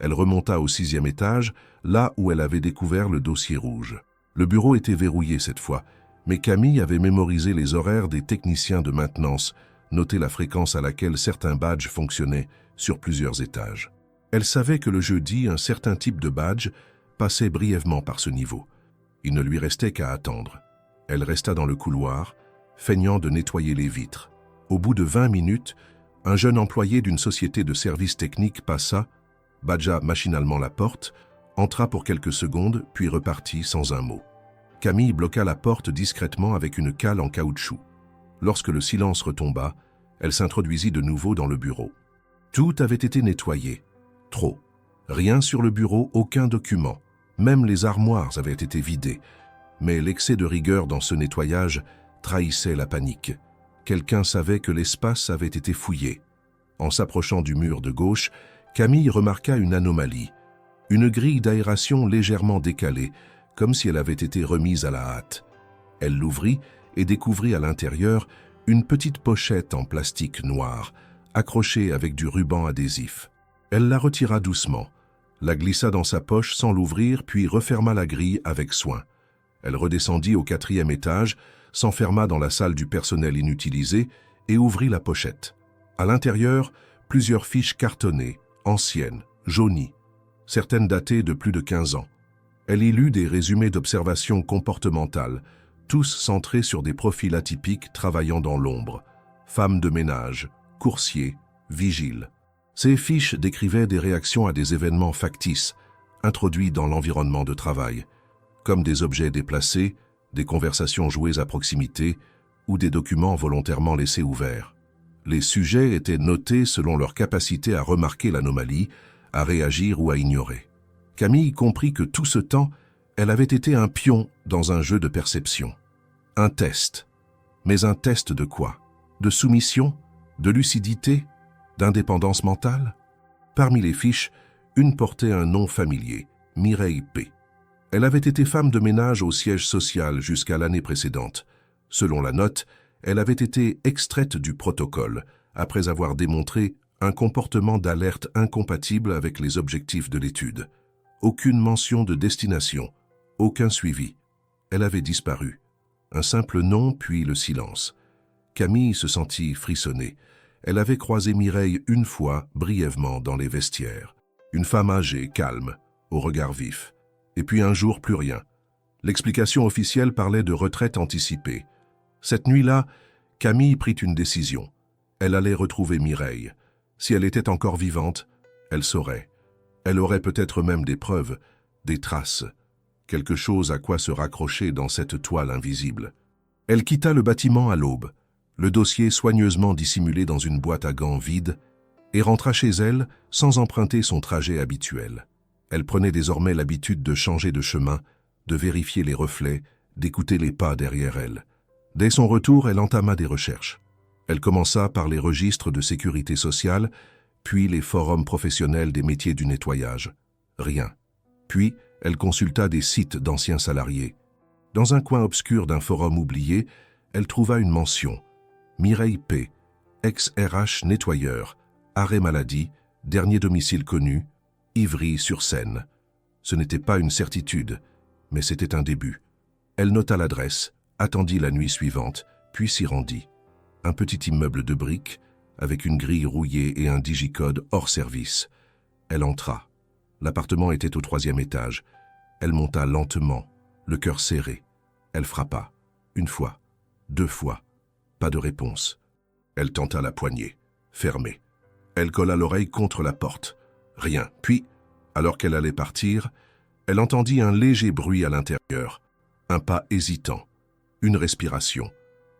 Elle remonta au 6e étage, là où elle avait découvert le dossier rouge. Le bureau était verrouillé cette fois, mais Camille avait mémorisé les horaires des techniciens de maintenance, noté la fréquence à laquelle certains badges fonctionnaient sur plusieurs étages. Elle savait que le jeudi, un certain type de badge passait brièvement par ce niveau. Il ne lui restait qu'à attendre. Elle resta dans le couloir, feignant de nettoyer les vitres. Au bout de 20 minutes, un jeune employé d'une société de services techniques passa, badgea machinalement la porte, entra pour quelques secondes, puis repartit sans un mot. Camille bloqua la porte discrètement avec une cale en caoutchouc. Lorsque le silence retomba, elle s'introduisit de nouveau dans le bureau. Tout avait été nettoyé. Trop. Rien sur le bureau, aucun document. Même les armoires avaient été vidées. Mais l'excès de rigueur dans ce nettoyage trahissait la panique. Quelqu'un savait que l'espace avait été fouillé. En s'approchant du mur de gauche, Camille remarqua une anomalie. Une grille d'aération légèrement décalée, comme si elle avait été remise à la hâte. Elle l'ouvrit et découvrit à l'intérieur une petite pochette en plastique noir, accrochée avec du ruban adhésif. Elle la retira doucement, la glissa dans sa poche sans l'ouvrir, puis referma la grille avec soin. Elle redescendit au 4e étage, s'enferma dans la salle du personnel inutilisé et ouvrit la pochette. À l'intérieur, plusieurs fiches cartonnées, anciennes, jaunies, certaines datées de plus de 15 ans. Elle y lut des résumés d'observations comportementales, tous centrés sur des profils atypiques travaillant dans l'ombre. Femmes de ménage, coursiers, vigiles. Ces fiches décrivaient des réactions à des événements factices, introduits dans l'environnement de travail, comme des objets déplacés, des conversations jouées à proximité ou des documents volontairement laissés ouverts. Les sujets étaient notés selon leur capacité à remarquer l'anomalie, à réagir ou à ignorer. Camille comprit que tout ce temps, elle avait été un pion dans un jeu de perception. Un test. Mais un test de quoi? De soumission? De lucidité? D'indépendance mentale? Parmi les fiches, une portait un nom familier, Mireille P. Elle avait été femme de ménage au siège social jusqu'à l'année précédente. Selon la note, elle avait été extraite du protocole, après avoir démontré un comportement d'alerte incompatible avec les objectifs de l'étude. Aucune mention de destination, aucun suivi. Elle avait disparu. Un simple nom, puis le silence. Camille se sentit frissonner. Elle avait croisé Mireille une fois, brièvement, dans les vestiaires. Une femme âgée, calme, au regard vif. Et puis un jour, plus rien. L'explication officielle parlait de retraite anticipée. Cette nuit-là, Camille prit une décision. Elle allait retrouver Mireille. Si elle était encore vivante, elle saurait. Elle aurait peut-être même des preuves, des traces, quelque chose à quoi se raccrocher dans cette toile invisible. Elle quitta le bâtiment à l'aube, le dossier soigneusement dissimulé dans une boîte à gants vide, et rentra chez elle sans emprunter son trajet habituel. Elle prenait désormais l'habitude de changer de chemin, de vérifier les reflets, d'écouter les pas derrière elle. Dès son retour, elle entama des recherches. Elle commença par les registres de sécurité sociale, puis les forums professionnels des métiers du nettoyage. Rien. Puis, elle consulta des sites d'anciens salariés. Dans un coin obscur d'un forum oublié, elle trouva une mention. Mireille P., ex-RH nettoyeur, arrêt maladie, dernier domicile connu, Ivry-sur-Seine. Ce n'était pas une certitude, mais c'était un début. Elle nota l'adresse, attendit la nuit suivante, puis s'y rendit. Un petit immeuble de briques, avec une grille rouillée et un digicode hors service. Elle entra. L'appartement était au 3e étage. Elle monta lentement, le cœur serré. Elle frappa. Une fois, 2 fois. Pas de réponse. Elle tenta la poignée, fermée. Elle colla l'oreille contre la porte. Rien. Puis, alors qu'elle allait partir, elle entendit un léger bruit à l'intérieur. Un pas hésitant. Une respiration.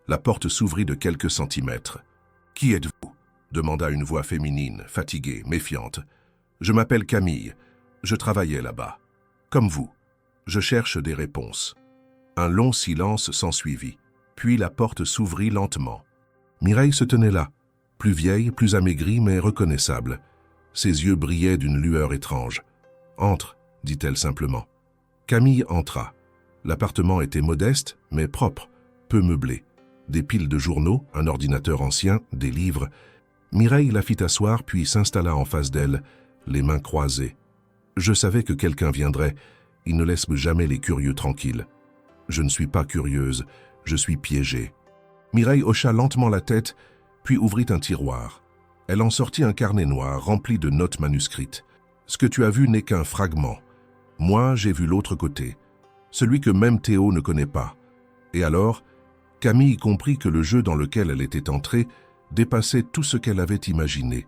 La porte s'ouvrit de quelques centimètres. « Qui êtes-vous » demanda une voix féminine, fatiguée, méfiante. « Je m'appelle Camille. Je travaillais là-bas. Comme vous. Je cherche des réponses. » Un long silence s'ensuivit. Puis la porte s'ouvrit lentement. Mireille se tenait là, plus vieille, plus amaigrie, mais reconnaissable. Ses yeux brillaient d'une lueur étrange. « Entre » dit-elle simplement. Camille entra. L'appartement était modeste, mais propre, peu meublé. Des piles de journaux, un ordinateur ancien, des livres. Mireille la fit asseoir puis s'installa en face d'elle, les mains croisées. Je savais que quelqu'un viendrait. Il ne laisse jamais les curieux tranquilles. Je ne suis pas curieuse, je suis piégée. Mireille hocha lentement la tête, puis ouvrit un tiroir. Elle en sortit un carnet noir rempli de notes manuscrites. Ce que tu as vu n'est qu'un fragment. Moi, j'ai vu l'autre côté, celui que même Théo ne connaît pas. Et alors, Camille comprit que le jeu dans lequel elle était entrée dépassait tout ce qu'elle avait imaginé,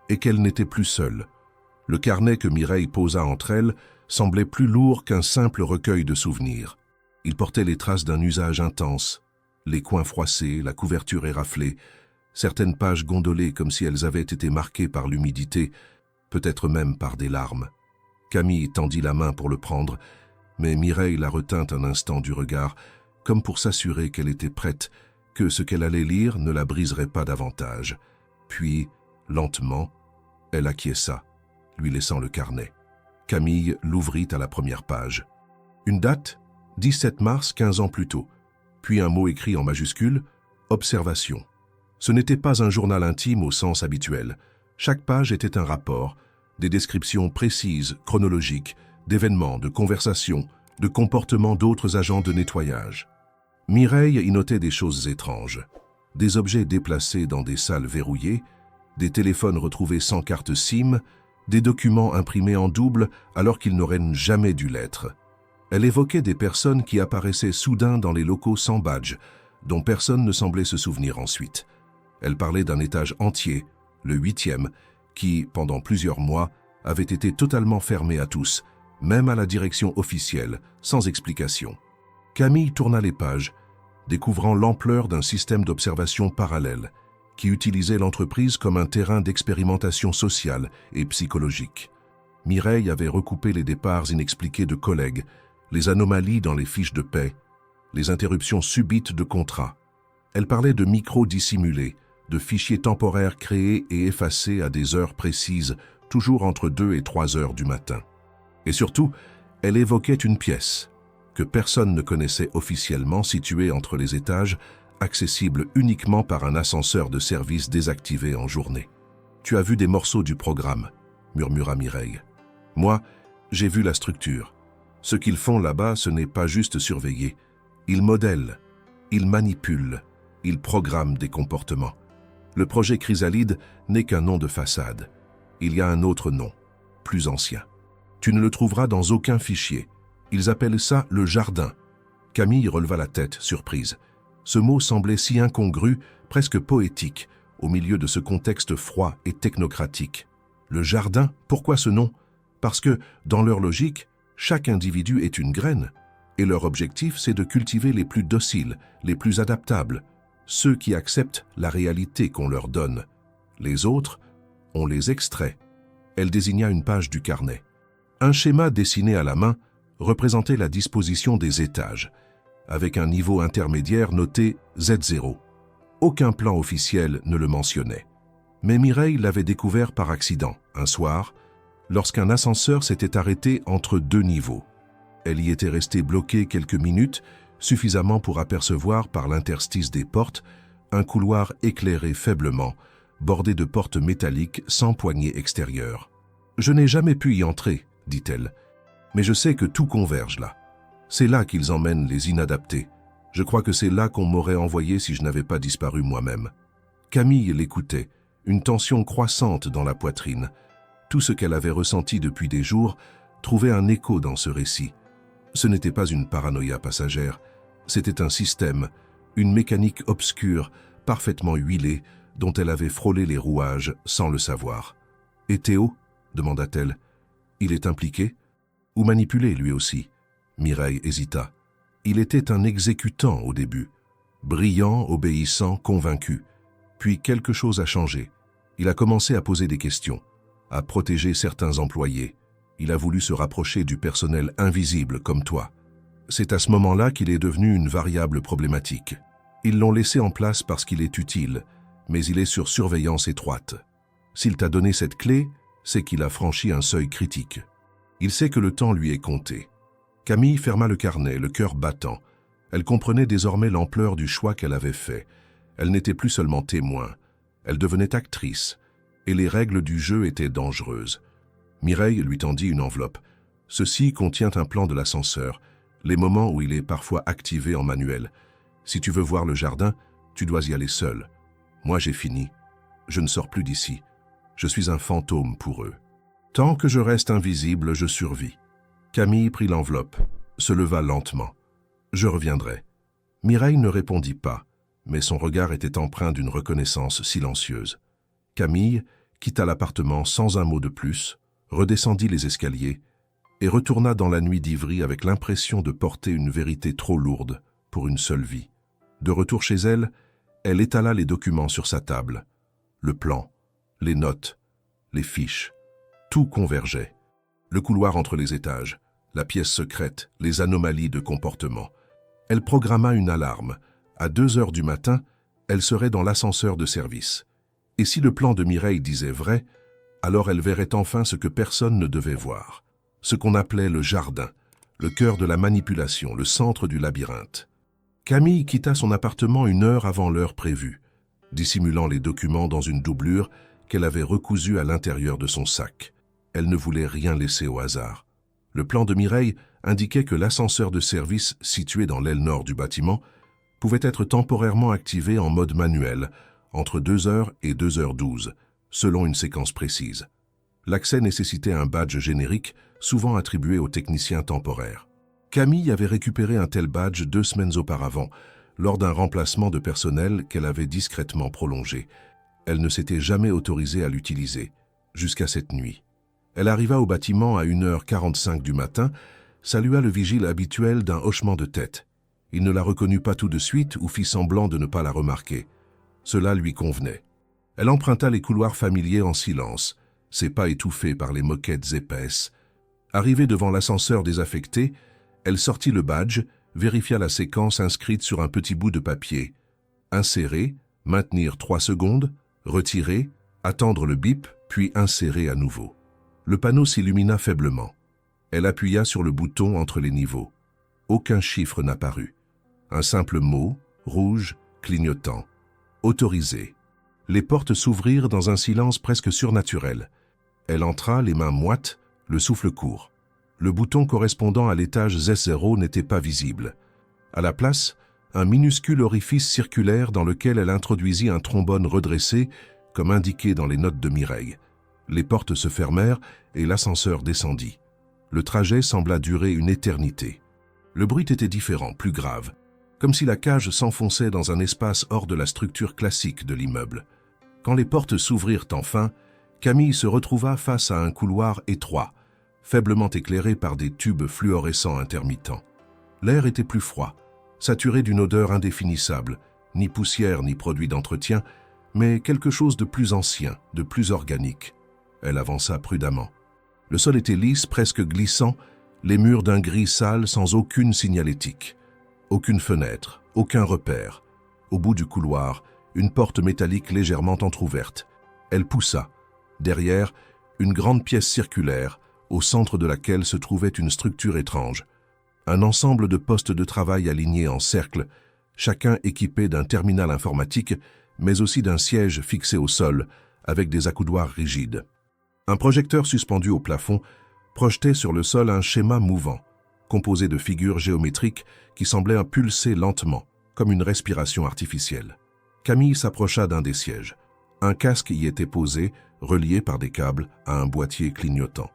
et qu'elle n'était plus seule. Le carnet que Mireille posa entre elles semblait plus lourd qu'un simple recueil de souvenirs. Il portait les traces d'un usage intense, les coins froissés, la couverture éraflée, certaines pages gondolées comme si elles avaient été marquées par l'humidité, peut-être même par des larmes. Camille tendit la main pour le prendre, mais Mireille la retint un instant du regard, comme pour s'assurer qu'elle était prête, que ce qu'elle allait lire ne la briserait pas davantage. Puis, lentement, elle acquiesça, lui laissant le carnet. Camille l'ouvrit à la première page. Une date, 17 mars, 15 ans plus tôt. Puis un mot écrit en majuscule, observation. Ce n'était pas un journal intime au sens habituel. Chaque page était un rapport, des descriptions précises, chronologiques, d'événements, de conversations, de comportements d'autres agents de nettoyage. Mireille y notait des choses étranges. Des objets déplacés dans des salles verrouillées, des téléphones retrouvés sans carte SIM, des documents imprimés en double alors qu'ils n'auraient jamais dû l'être. Elle évoquait des personnes qui apparaissaient soudain dans les locaux sans badge, dont personne ne semblait se souvenir ensuite. Elle parlait d'un étage entier, le 8e, qui, pendant plusieurs mois, avait été totalement fermé à tous, même à la direction officielle, sans explication. Camille tourna les pages, découvrant l'ampleur d'un système d'observation parallèle, qui utilisait l'entreprise comme un terrain d'expérimentation sociale et psychologique. Mireille avait recoupé les départs inexpliqués de collègues, les anomalies dans les fiches de paie, les interruptions subites de contrats. Elle parlait de micros dissimulés, de fichiers temporaires créés et effacés à des heures précises, toujours entre 2 et 3 heures du matin. Et surtout, elle évoquait une pièce, que personne ne connaissait officiellement, située entre les étages, accessible uniquement par un ascenseur de service désactivé en journée. « Tu as vu des morceaux du programme », murmura Mireille. « Moi, j'ai vu la structure. Ce qu'ils font là-bas, ce n'est pas juste surveiller. Ils modèlent, ils manipulent, ils programment des comportements. Le projet Chrysalide n'est qu'un nom de façade. Il y a un autre nom, plus ancien. Tu ne le trouveras dans aucun fichier. Ils appellent ça le jardin. » Camille releva la tête, surprise. Ce mot semblait si incongru, presque poétique, au milieu de ce contexte froid et technocratique. Le jardin, pourquoi ce nom? Parce que, dans leur logique, chaque individu est une graine, et leur objectif, c'est de cultiver les plus dociles, les plus adaptables, ceux qui acceptent la réalité qu'on leur donne. Les autres, on les extrait. Elle désigna une page du carnet. Un schéma dessiné à la main représentait la disposition des étages, avec un niveau intermédiaire noté Z0. Aucun plan officiel ne le mentionnait. Mais Mireille l'avait découvert par accident, un soir, lorsqu'un ascenseur s'était arrêté entre 2 niveaux. Elle y était restée bloquée quelques minutes, suffisamment pour apercevoir par l'interstice des portes un couloir éclairé faiblement, bordé de portes métalliques sans poignée extérieure. « Je n'ai jamais pu y entrer, » dit-elle, « mais je sais que tout converge là. C'est là qu'ils emmènent les inadaptés. Je crois que c'est là qu'on m'aurait envoyé si je n'avais pas disparu moi-même. » Camille l'écoutait, une tension croissante dans la poitrine. Tout ce qu'elle avait ressenti depuis des jours trouvait un écho dans ce récit. Ce n'était pas une paranoïa passagère, c'était un système, une mécanique obscure, parfaitement huilée, dont elle avait frôlé les rouages sans le savoir. « Et Théo » demanda-t-elle. « Il est impliqué? Ou manipulé lui aussi ?» Mireille hésita. Il était un exécutant au début, brillant, obéissant, convaincu. Puis quelque chose a changé. Il a commencé à poser des questions, à protéger certains employés. Il a voulu se rapprocher du personnel invisible comme toi. C'est à ce moment-là qu'il est devenu une variable problématique. Ils l'ont laissé en place parce qu'il est utile, mais il est sur surveillance étroite. S'il t'a donné cette clé, c'est qu'il a franchi un seuil critique. Il sait que le temps lui est compté. Camille ferma le carnet, le cœur battant. Elle comprenait désormais l'ampleur du choix qu'elle avait fait. Elle n'était plus seulement témoin, elle devenait actrice, et les règles du jeu étaient dangereuses. Mireille lui tendit une enveloppe. Ceci contient un plan de l'ascenseur, les moments où il est parfois activé en manuel. Si tu veux voir le jardin, tu dois y aller seul. Moi, j'ai fini. Je ne sors plus d'ici. Je suis un fantôme pour eux. Tant que je reste invisible, je survis. Camille prit l'enveloppe, se leva lentement. Je reviendrai. Mireille ne répondit pas, mais son regard était empreint d'une reconnaissance silencieuse. Camille quitta l'appartement sans un mot de plus, redescendit les escaliers et retourna dans la nuit d'Ivry avec l'impression de porter une vérité trop lourde pour une seule vie. De retour chez elle, elle étala les documents sur sa table. Le plan, les notes, les fiches, tout convergeait. Le couloir entre les étages, la pièce secrète, les anomalies de comportement. Elle programma une alarme. À 2 heures du matin, elle serait dans l'ascenseur de service. Et si le plan de Mireille disait vrai, alors elle verrait enfin ce que personne ne devait voir. Ce qu'on appelait le jardin, le cœur de la manipulation, le centre du labyrinthe. Camille quitta son appartement 1 heure avant l'heure prévue, dissimulant les documents dans une doublure qu'elle avait recousue à l'intérieur de son sac. Elle ne voulait rien laisser au hasard. Le plan de Mireille indiquait que l'ascenseur de service situé dans l'aile nord du bâtiment pouvait être temporairement activé en mode manuel entre 2h et 2h12, selon une séquence précise. L'accès nécessitait un badge générique, souvent attribué aux techniciens temporaires. Camille avait récupéré un tel badge 2 semaines auparavant, lors d'un remplacement de personnel qu'elle avait discrètement prolongé. Elle ne s'était jamais autorisée à l'utiliser, jusqu'à cette nuit. Elle arriva au bâtiment à 1h45 du matin, salua le vigile habituel d'un hochement de tête. Il ne la reconnut pas tout de suite ou fit semblant de ne pas la remarquer. Cela lui convenait. Elle emprunta les couloirs familiers en silence, ses pas étouffés par les moquettes épaisses. Arrivée devant l'ascenseur désaffecté, elle sortit le badge, vérifia la séquence inscrite sur un petit bout de papier. Insérer, maintenir 3 secondes, retirer, attendre le bip, puis insérer à nouveau. Le panneau s'illumina faiblement. Elle appuya sur le bouton entre les niveaux. Aucun chiffre n'apparut. Un simple mot, rouge, clignotant. Autorisé. Les portes s'ouvrirent dans un silence presque surnaturel. Elle entra, les mains moites, le souffle court. Le bouton correspondant à l'étage Z0 n'était pas visible. À la place, un minuscule orifice circulaire dans lequel elle introduisit un trombone redressé, comme indiqué dans les notes de Mireille. Les portes se fermèrent et l'ascenseur descendit. Le trajet sembla durer une éternité. Le bruit était différent, plus grave, comme si la cage s'enfonçait dans un espace hors de la structure classique de l'immeuble. Quand les portes s'ouvrirent enfin, Camille se retrouva face à un couloir étroit, faiblement éclairé par des tubes fluorescents intermittents. L'air était plus froid, saturé d'une odeur indéfinissable, ni poussière ni produit d'entretien, mais quelque chose de plus ancien, de plus organique. Elle avança prudemment. Le sol était lisse, presque glissant, les murs d'un gris sale sans aucune signalétique. Aucune fenêtre, aucun repère. Au bout du couloir, une porte métallique légèrement entr'ouverte. Elle poussa. Derrière, une grande pièce circulaire, au centre de laquelle se trouvait une structure étrange. Un ensemble de postes de travail alignés en cercle, chacun équipé d'un terminal informatique, mais aussi d'un siège fixé au sol, avec des accoudoirs rigides. Un projecteur suspendu au plafond projetait sur le sol un schéma mouvant, composé de figures géométriques qui semblaient pulser lentement, comme une respiration artificielle. Camille s'approcha d'un des sièges. Un casque y était posé, relié par des câbles à un boîtier clignotant.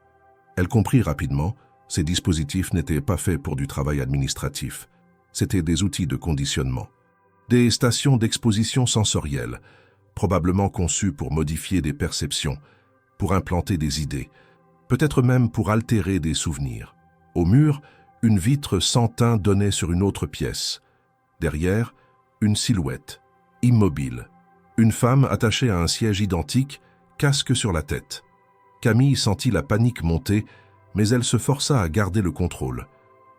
Elle comprit rapidement, ces dispositifs n'étaient pas faits pour du travail administratif. C'étaient des outils de conditionnement. Des stations d'exposition sensorielle, probablement conçues pour modifier des perceptions, pour implanter des idées, peut-être même pour altérer des souvenirs. Au mur, une vitre sans teint donnait sur une autre pièce. Derrière, une silhouette, immobile. Une femme attachée à un siège identique, casque sur la tête. Camille sentit la panique monter, mais elle se força à garder le contrôle.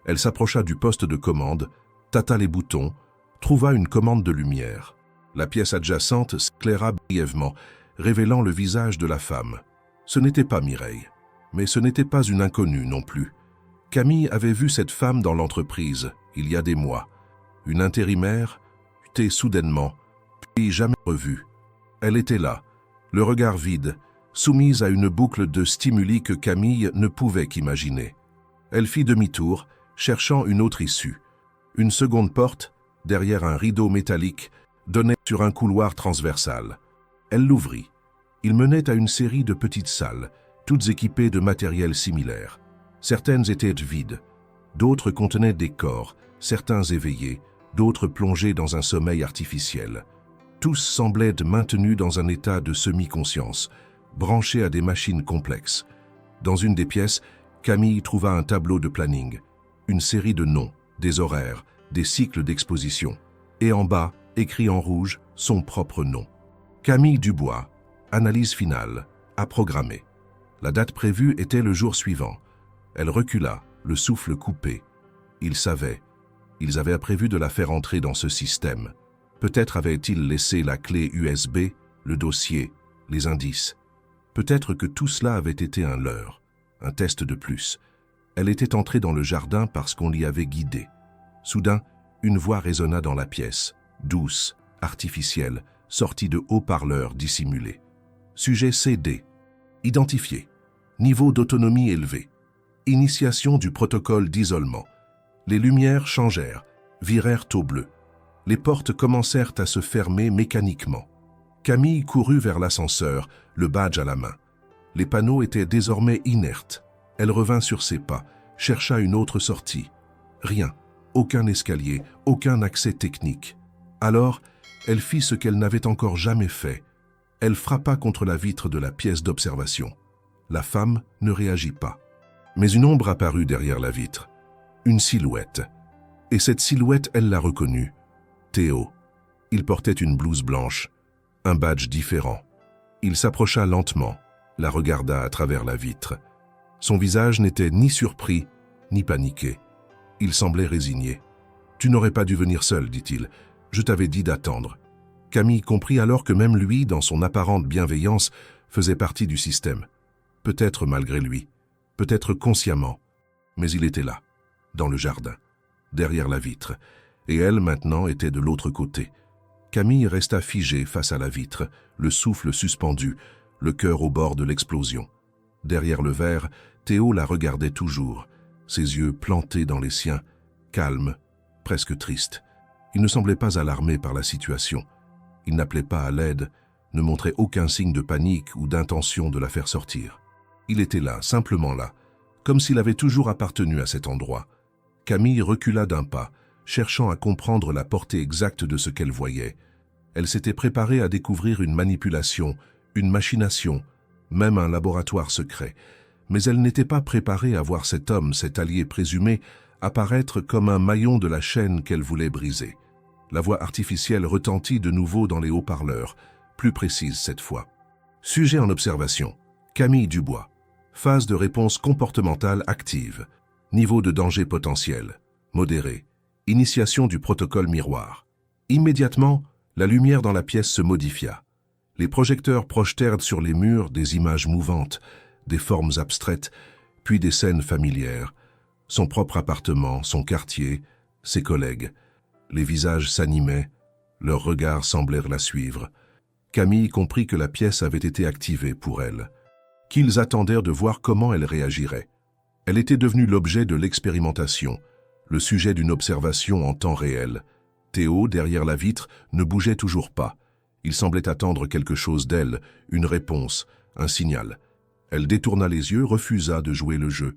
Elle s'approcha du poste de commande, tâta les boutons, trouva une commande de lumière. La pièce adjacente s'éclaira brièvement, révélant le visage de la femme. Ce n'était pas Mireille, mais ce n'était pas une inconnue non plus. Camille avait vu cette femme dans l'entreprise, il y a des mois. Une intérimaire, mutée soudainement, puis jamais revue. Elle était là, le regard vide, soumise à une boucle de stimuli que Camille ne pouvait qu'imaginer. Elle fit demi-tour, cherchant une autre issue. Une seconde porte, derrière un rideau métallique, donnait sur un couloir transversal. Elle l'ouvrit. Il menait à une série de petites salles, toutes équipées de matériel similaire. Certaines étaient vides, d'autres contenaient des corps, certains éveillés, d'autres plongés dans un sommeil artificiel. Tous semblaient maintenus dans un état de semi-conscience, branchés à des machines complexes. Dans une des pièces, Camille trouva un tableau de planning, une série de noms, des horaires, des cycles d'exposition, et en bas, écrit en rouge, son propre nom. Camille Dubois, analyse finale, à programmer. La date prévue était le jour suivant. Elle recula, le souffle coupé. Ils savaient. Ils avaient prévu de la faire entrer dans ce système. Peut-être avaient-ils laissé la clé USB, le dossier, les indices. Peut-être que tout cela avait été un leurre, un test de plus. Elle était entrée dans le jardin parce qu'on l'y avait guidée. Soudain, une voix résonna dans la pièce, douce, artificielle, sortie de haut-parleurs dissimulés. Sujet CD. Identifié. Niveau d'autonomie élevé. Initiation du protocole d'isolement. Les lumières changèrent, virèrent au bleu. Les portes commencèrent à se fermer mécaniquement. Camille courut vers l'ascenseur, le badge à la main. Les panneaux étaient désormais inertes. Elle revint sur ses pas, chercha une autre sortie. Rien, aucun escalier, aucun accès technique. Alors, elle fit ce qu'elle n'avait encore jamais fait. Elle frappa contre la vitre de la pièce d'observation. La femme ne réagit pas. Mais une ombre apparut derrière la vitre. Une silhouette. Et cette silhouette, elle l'a reconnue. Théo. Il portait une blouse blanche, un badge différent. Il s'approcha lentement, la regarda à travers la vitre. Son visage n'était ni surpris, ni paniqué. Il semblait résigné. « Tu n'aurais pas dû venir seul, dit-il. Je t'avais dit d'attendre. » Camille comprit alors que même lui, dans son apparente bienveillance, faisait partie du système. Peut-être malgré lui, peut-être consciemment, mais il était là, dans le jardin, derrière la vitre, et elle, maintenant, était de l'autre côté. Camille resta figée face à la vitre, le souffle suspendu, le cœur au bord de l'explosion. Derrière le verre, Théo la regardait toujours, ses yeux plantés dans les siens, calmes, presque tristes. Il ne semblait pas alarmé par la situation. Il n'appelait pas à l'aide, ne montrait aucun signe de panique ou d'intention de la faire sortir. Il était là, simplement là, comme s'il avait toujours appartenu à cet endroit. Camille recula d'un pas, cherchant à comprendre la portée exacte de ce qu'elle voyait. Elle s'était préparée à découvrir une manipulation, une machination, même un laboratoire secret. Mais elle n'était pas préparée à voir cet homme, cet allié présumé, apparaître comme un maillon de la chaîne qu'elle voulait briser. La voix artificielle retentit de nouveau dans les haut-parleurs, plus précise cette fois. Sujet en observation. Camille Dubois. Phase de réponse comportementale active. Niveau de danger potentiel. Modéré. Initiation du protocole miroir. Immédiatement, la lumière dans la pièce se modifia. Les projecteurs projetèrent sur les murs des images mouvantes, des formes abstraites, puis des scènes familières. Son propre appartement, son quartier, ses collègues. Les visages s'animaient, leurs regards semblèrent la suivre. Camille comprit que la pièce avait été activée pour elle, qu'ils attendèrent de voir comment elle réagirait. Elle était devenue l'objet de l'expérimentation, le sujet d'une observation en temps réel. Théo, derrière la vitre, ne bougeait toujours pas. Il semblait attendre quelque chose d'elle, une réponse, un signal. Elle détourna les yeux, refusa de jouer le jeu.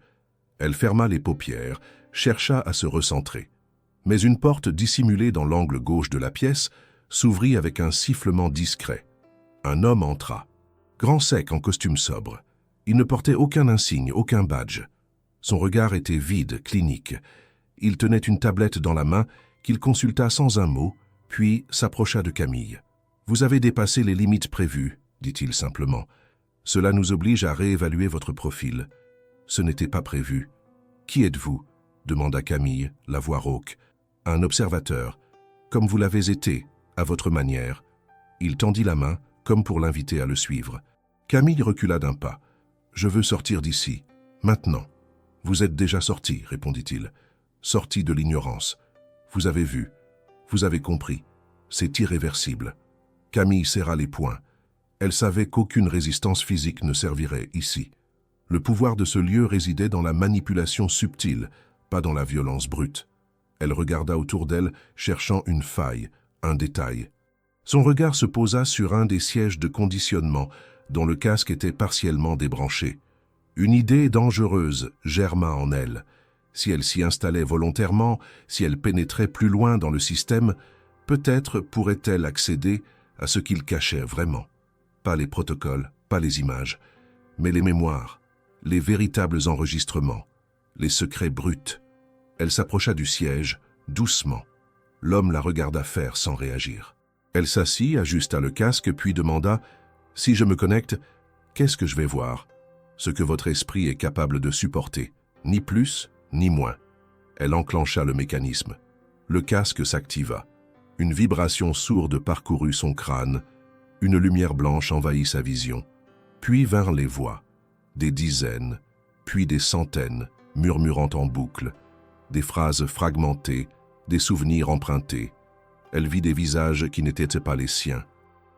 Elle ferma les paupières, chercha à se recentrer. Mais une porte dissimulée dans l'angle gauche de la pièce s'ouvrit avec un sifflement discret. Un homme entra, grand sec en costume sobre. Il ne portait aucun insigne, aucun badge. Son regard était vide, clinique. Il tenait une tablette dans la main qu'il consulta sans un mot, puis s'approcha de Camille. « Vous avez dépassé les limites prévues, dit-il simplement. Cela nous oblige à réévaluer votre profil. Ce n'était pas prévu. Qui êtes-vous » demanda Camille, la voix rauque. « Un observateur, comme vous l'avez été, à votre manière. » Il tendit la main, comme pour l'inviter à le suivre. Camille recula d'un pas. « Je veux sortir d'ici, maintenant. »« Vous êtes déjà sorti, répondit-il. Sorti de l'ignorance. Vous avez vu, vous avez compris. C'est irréversible. » Camille serra les poings. Elle savait qu'aucune résistance physique ne servirait ici. Le pouvoir de ce lieu résidait dans la manipulation subtile, pas dans la violence brute. Elle regarda autour d'elle, cherchant une faille, un détail. Son regard se posa sur un des sièges de conditionnement, dont le casque était partiellement débranché. Une idée dangereuse germa en elle. Si elle s'y installait volontairement, si elle pénétrait plus loin dans le système, peut-être pourrait-elle accéder à ce qu'il cachait vraiment. Pas les protocoles, pas les images, mais les mémoires, les véritables enregistrements, les secrets bruts. Elle s'approcha du siège, doucement. L'homme la regarda faire sans réagir. Elle s'assit, ajusta le casque, puis demanda « Si je me connecte, qu'est-ce que je vais voir ?» Ce que votre esprit est capable de supporter, ni plus, ni moins. Elle enclencha le mécanisme. Le casque s'activa. Une vibration sourde parcourut son crâne. Une lumière blanche envahit sa vision. Puis vinrent les voix, des dizaines, puis des centaines, murmurant en boucle, des phrases fragmentées, des souvenirs empruntés. Elle vit des visages qui n'étaient pas les siens,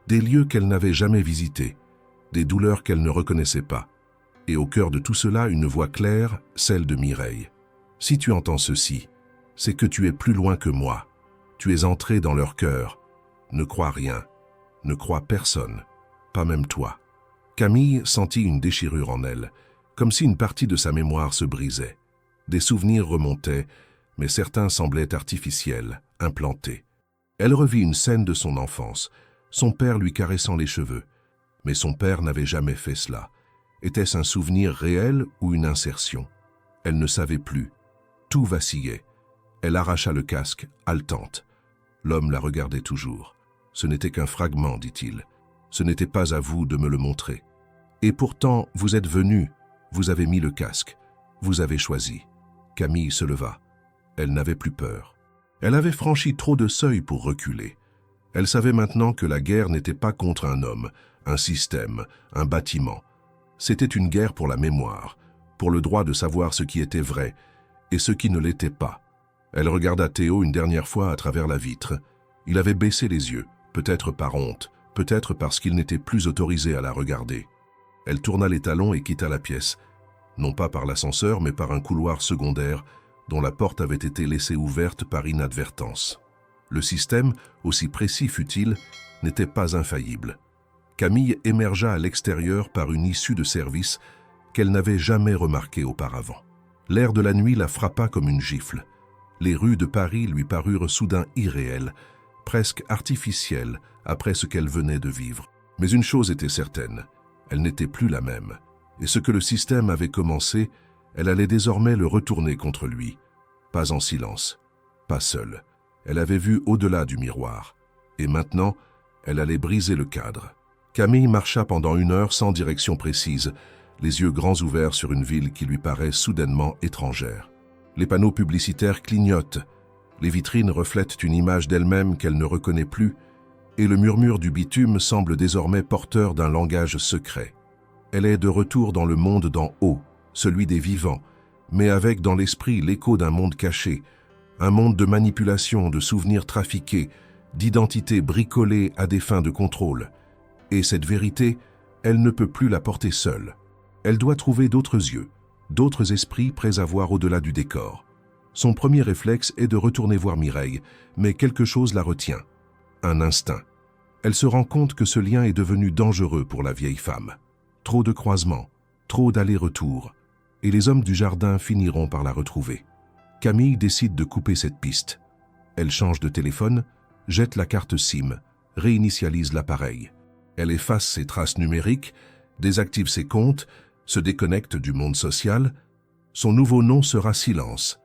des lieux qu'elle n'avait jamais visités, des douleurs qu'elle ne reconnaissait pas. Et au cœur de tout cela, une voix claire, celle de Mireille. « Si tu entends ceci, c'est que tu es plus loin que moi. Tu es entré dans leur cœur. Ne crois rien. Ne crois personne. Pas même toi. » Camille sentit une déchirure en elle, comme si une partie de sa mémoire se brisait. Des souvenirs remontaient, mais certains semblaient artificiels, implantés. Elle revit une scène de son enfance, son père lui caressant les cheveux. Mais son père n'avait jamais fait cela. Était-ce un souvenir réel ou une insertion? Elle ne savait plus. Tout vacillait. Elle arracha le casque, haletante. L'homme la regardait toujours. « Ce n'était qu'un fragment, dit-il. Ce n'était pas à vous de me le montrer. Et pourtant, vous êtes venu, vous avez mis le casque, vous avez choisi. » Camille se leva. Elle n'avait plus peur. Elle avait franchi trop de seuils pour reculer. Elle savait maintenant que la guerre n'était pas contre un homme, un système, un bâtiment. C'était une guerre pour la mémoire, pour le droit de savoir ce qui était vrai et ce qui ne l'était pas. Elle regarda Théo une dernière fois à travers la vitre. Il avait baissé les yeux, peut-être par honte, peut-être parce qu'il n'était plus autorisé à la regarder. Elle tourna les talons et quitta la pièce, non pas par l'ascenseur, mais par un couloir secondaire dont la porte avait été laissée ouverte par inadvertance. Le système, aussi précis fût-il, n'était pas infaillible. Camille émergea à l'extérieur par une issue de service qu'elle n'avait jamais remarquée auparavant. L'air de la nuit la frappa comme une gifle. Les rues de Paris lui parurent soudain irréelles, presque artificielles après ce qu'elle venait de vivre. Mais une chose était certaine, elle n'était plus la même. Et ce que le système avait commencé, elle allait désormais le retourner contre lui. Pas en silence, pas seule. Elle avait vu au-delà du miroir. Et maintenant, elle allait briser le cadre. Camille marcha pendant 1 heure sans direction précise, les yeux grands ouverts sur une ville qui lui paraît soudainement étrangère. Les panneaux publicitaires clignotent, les vitrines reflètent une image d'elle-même qu'elle ne reconnaît plus, et le murmure du bitume semble désormais porteur d'un langage secret. Elle est de retour dans le monde d'en haut, celui des vivants, mais avec dans l'esprit l'écho d'un monde caché, un monde de manipulation, de souvenirs trafiqués, d'identités bricolées à des fins de contrôle. Et cette vérité, elle ne peut plus la porter seule. Elle doit trouver d'autres yeux, d'autres esprits prêts à voir au-delà du décor. Son premier réflexe est de retourner voir Mireille, mais quelque chose la retient. Un instinct. Elle se rend compte que ce lien est devenu dangereux pour la vieille femme. Trop de croisements, trop d'allers-retours, et les hommes du jardin finiront par la retrouver. Camille décide de couper cette piste. Elle change de téléphone, jette la carte SIM, réinitialise l'appareil. Elle efface ses traces numériques, désactive ses comptes, se déconnecte du monde social. Son nouveau nom sera Silence.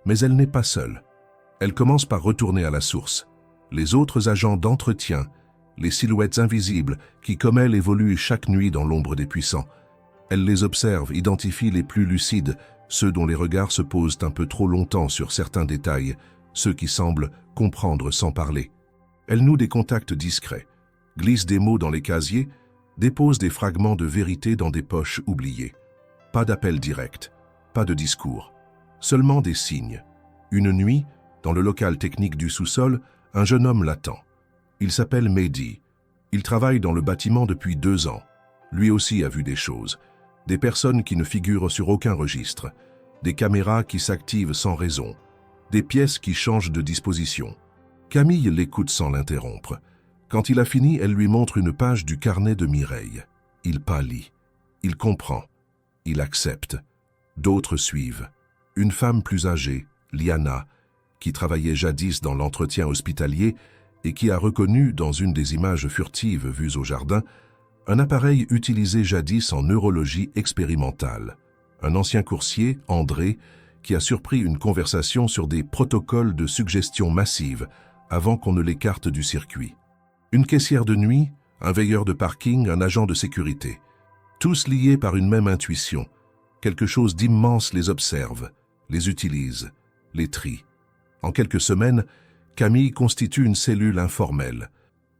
Mais elle n'est pas seule. Elle commence par retourner à la source. Les autres agents d'entretien, les silhouettes invisibles qui, comme elle, évoluent chaque nuit dans l'ombre des puissants. Elle les observe, identifie les plus lucides, ceux dont les regards se posent un peu trop longtemps sur certains détails, ceux qui semblent comprendre sans parler. Elle noue des contacts discrets, glisse des mots dans les casiers, dépose des fragments de vérité dans des poches oubliées. Pas d'appel direct, pas de discours, seulement des signes. Une nuit, dans le local technique du sous-sol, un jeune homme l'attend. Il s'appelle Mehdi. Il travaille dans le bâtiment depuis 2 ans. Lui aussi a vu des choses. Des personnes qui ne figurent sur aucun registre. Des caméras qui s'activent sans raison. Des pièces qui changent de disposition. Camille l'écoute sans l'interrompre. Quand il a fini, elle lui montre une page du carnet de Mireille. Il pâlit. Il comprend. Il accepte. D'autres suivent. Une femme plus âgée, Liana, qui travaillait jadis dans l'entretien hospitalier et qui a reconnu dans une des images furtives vues au jardin un appareil utilisé jadis en neurologie expérimentale. Un ancien coursier, André, qui a surpris une conversation sur des protocoles de suggestion massive avant qu'on ne l'écarte du circuit. Une caissière de nuit, un veilleur de parking, un agent de sécurité. Tous liés par une même intuition. Quelque chose d'immense les observe, les utilise, les trie. En quelques semaines, Camille constitue une cellule informelle.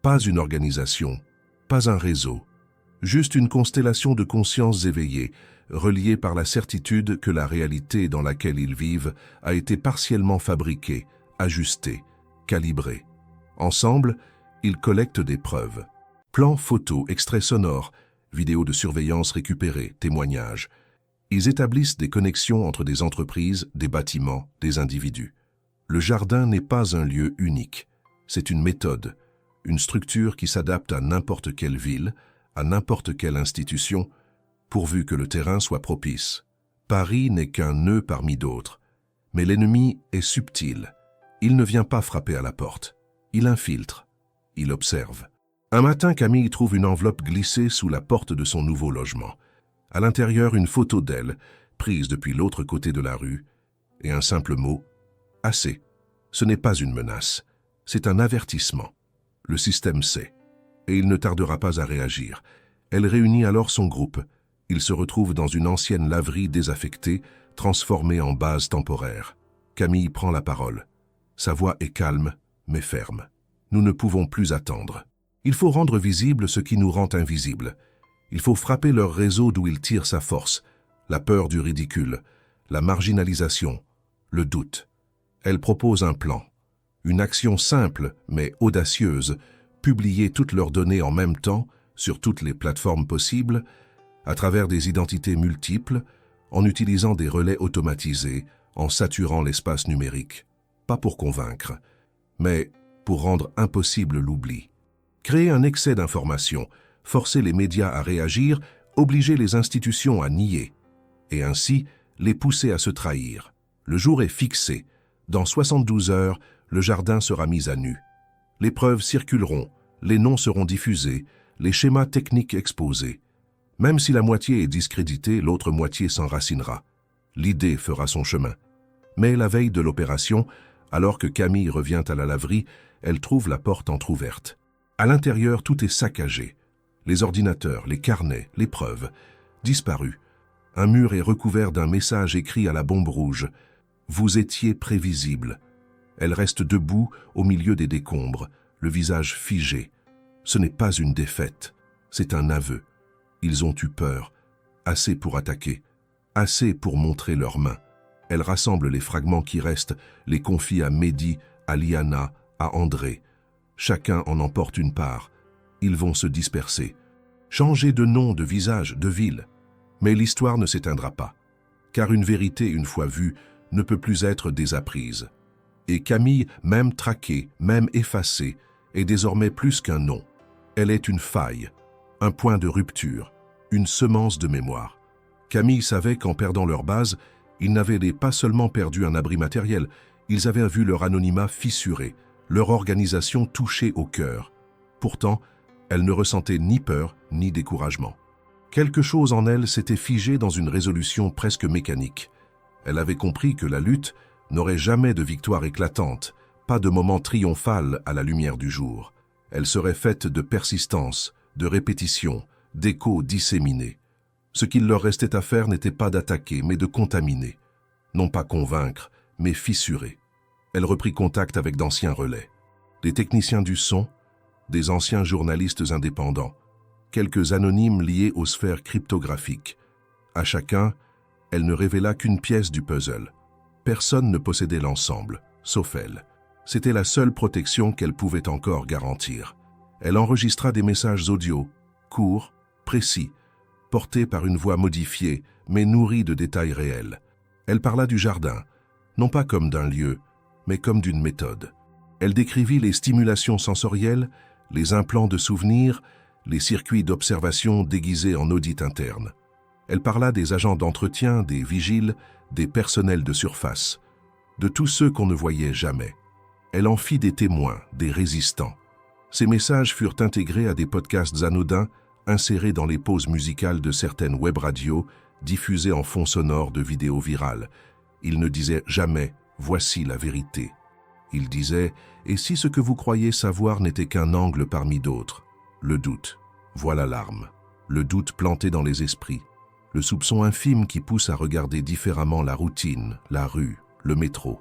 Pas une organisation, pas un réseau. Juste une constellation de consciences éveillées, reliées par la certitude que la réalité dans laquelle ils vivent a été partiellement fabriquée, ajustée, calibrée. Ensemble, ils collectent des preuves. Plans, photos, extraits sonores, vidéos de surveillance récupérées, témoignages. Ils établissent des connexions entre des entreprises, des bâtiments, des individus. Le jardin n'est pas un lieu unique. C'est une méthode, une structure qui s'adapte à n'importe quelle ville, à n'importe quelle institution, pourvu que le terrain soit propice. Paris n'est qu'un nœud parmi d'autres, mais l'ennemi est subtil. Il ne vient pas frapper à la porte. Il infiltre. Il observe. Un matin, Camille trouve une enveloppe glissée sous la porte de son nouveau logement. À l'intérieur, une photo d'elle, prise depuis l'autre côté de la rue, et un simple mot, « Assez ». Ce n'est pas une menace, c'est un avertissement. Le système sait, et il ne tardera pas à réagir. Elle réunit alors son groupe. Il se retrouve dans une ancienne laverie désaffectée, transformée en base temporaire. Camille prend la parole. Sa voix est calme, mais ferme. Nous ne pouvons plus attendre. Il faut rendre visible ce qui nous rend invisibles. Il faut frapper leur réseau d'où il tire sa force, la peur du ridicule, la marginalisation, le doute. Elle propose un plan, une action simple mais audacieuse, publier toutes leurs données en même temps, sur toutes les plateformes possibles, à travers des identités multiples, en utilisant des relais automatisés, en saturant l'espace numérique. Pas pour convaincre, mais pour rendre impossible l'oubli. Créer un excès d'informations, forcer les médias à réagir, obliger les institutions à nier, et ainsi les pousser à se trahir. Le jour est fixé. Dans 72 heures, le jardin sera mis à nu. Les preuves circuleront, les noms seront diffusés, les schémas techniques exposés. Même si la moitié est discréditée, l'autre moitié s'enracinera. L'idée fera son chemin. Mais la veille de l'opération, alors que Camille revient à la laverie, elle trouve la porte entr'ouverte. À l'intérieur, tout est saccagé. Les ordinateurs, les carnets, les preuves, disparus. Un mur est recouvert d'un message écrit à la bombe rouge. « Vous étiez prévisible ». Elle reste debout au milieu des décombres, le visage figé. Ce n'est pas une défaite, c'est un aveu. Ils ont eu peur, assez pour attaquer, assez pour montrer leurs mains. Elle rassemble les fragments qui restent, les confie à Mehdi, à Liana, à André. Chacun en emporte une part. Ils vont se disperser. Changer de nom, de visage, de ville. Mais l'histoire ne s'éteindra pas. Car une vérité, une fois vue, ne peut plus être désapprise. Et Camille, même traquée, même effacée, est désormais plus qu'un nom. Elle est une faille, un point de rupture, une semence de mémoire. Camille savait qu'en perdant leur base, ils n'avaient pas seulement perdu un abri matériel, ils avaient vu leur anonymat fissuré, leur organisation touchée au cœur. Pourtant, elle ne ressentait ni peur ni découragement. Quelque chose en elle s'était figé dans une résolution presque mécanique. Elle avait compris que la lutte n'aurait jamais de victoire éclatante, pas de moment triomphal à la lumière du jour. Elle serait faite de persistance, de répétition, d'échos disséminés. Ce qu'il leur restait à faire n'était pas d'attaquer, mais de contaminer. Non pas convaincre, mais fissurer. Elle reprit contact avec d'anciens relais. Des techniciens du son, des anciens journalistes indépendants, quelques anonymes liés aux sphères cryptographiques. À chacun, elle ne révéla qu'une pièce du puzzle. Personne ne possédait l'ensemble, sauf elle. C'était la seule protection qu'elle pouvait encore garantir. Elle enregistra des messages audio, courts, précis, portés par une voix modifiée, mais nourrie de détails réels. Elle parla du jardin, non pas comme d'un lieu, mais comme d'une méthode. Elle décrivit les stimulations sensorielles, les implants de souvenirs, les circuits d'observation déguisés en audit interne. Elle parla des agents d'entretien, des vigiles, des personnels de surface, de tous ceux qu'on ne voyait jamais. Elle en fit des témoins, des résistants. Ces messages furent intégrés à des podcasts anodins, insérés dans les pauses musicales de certaines web radios, diffusés en fond sonore de vidéos virales. Il ne disait jamais « voici la vérité ». Il disait « et si ce que vous croyez savoir n'était qu'un angle parmi d'autres ?» Le doute, voilà l'arme. Le doute planté dans les esprits. Le soupçon infime qui pousse à regarder différemment la routine, la rue, le métro.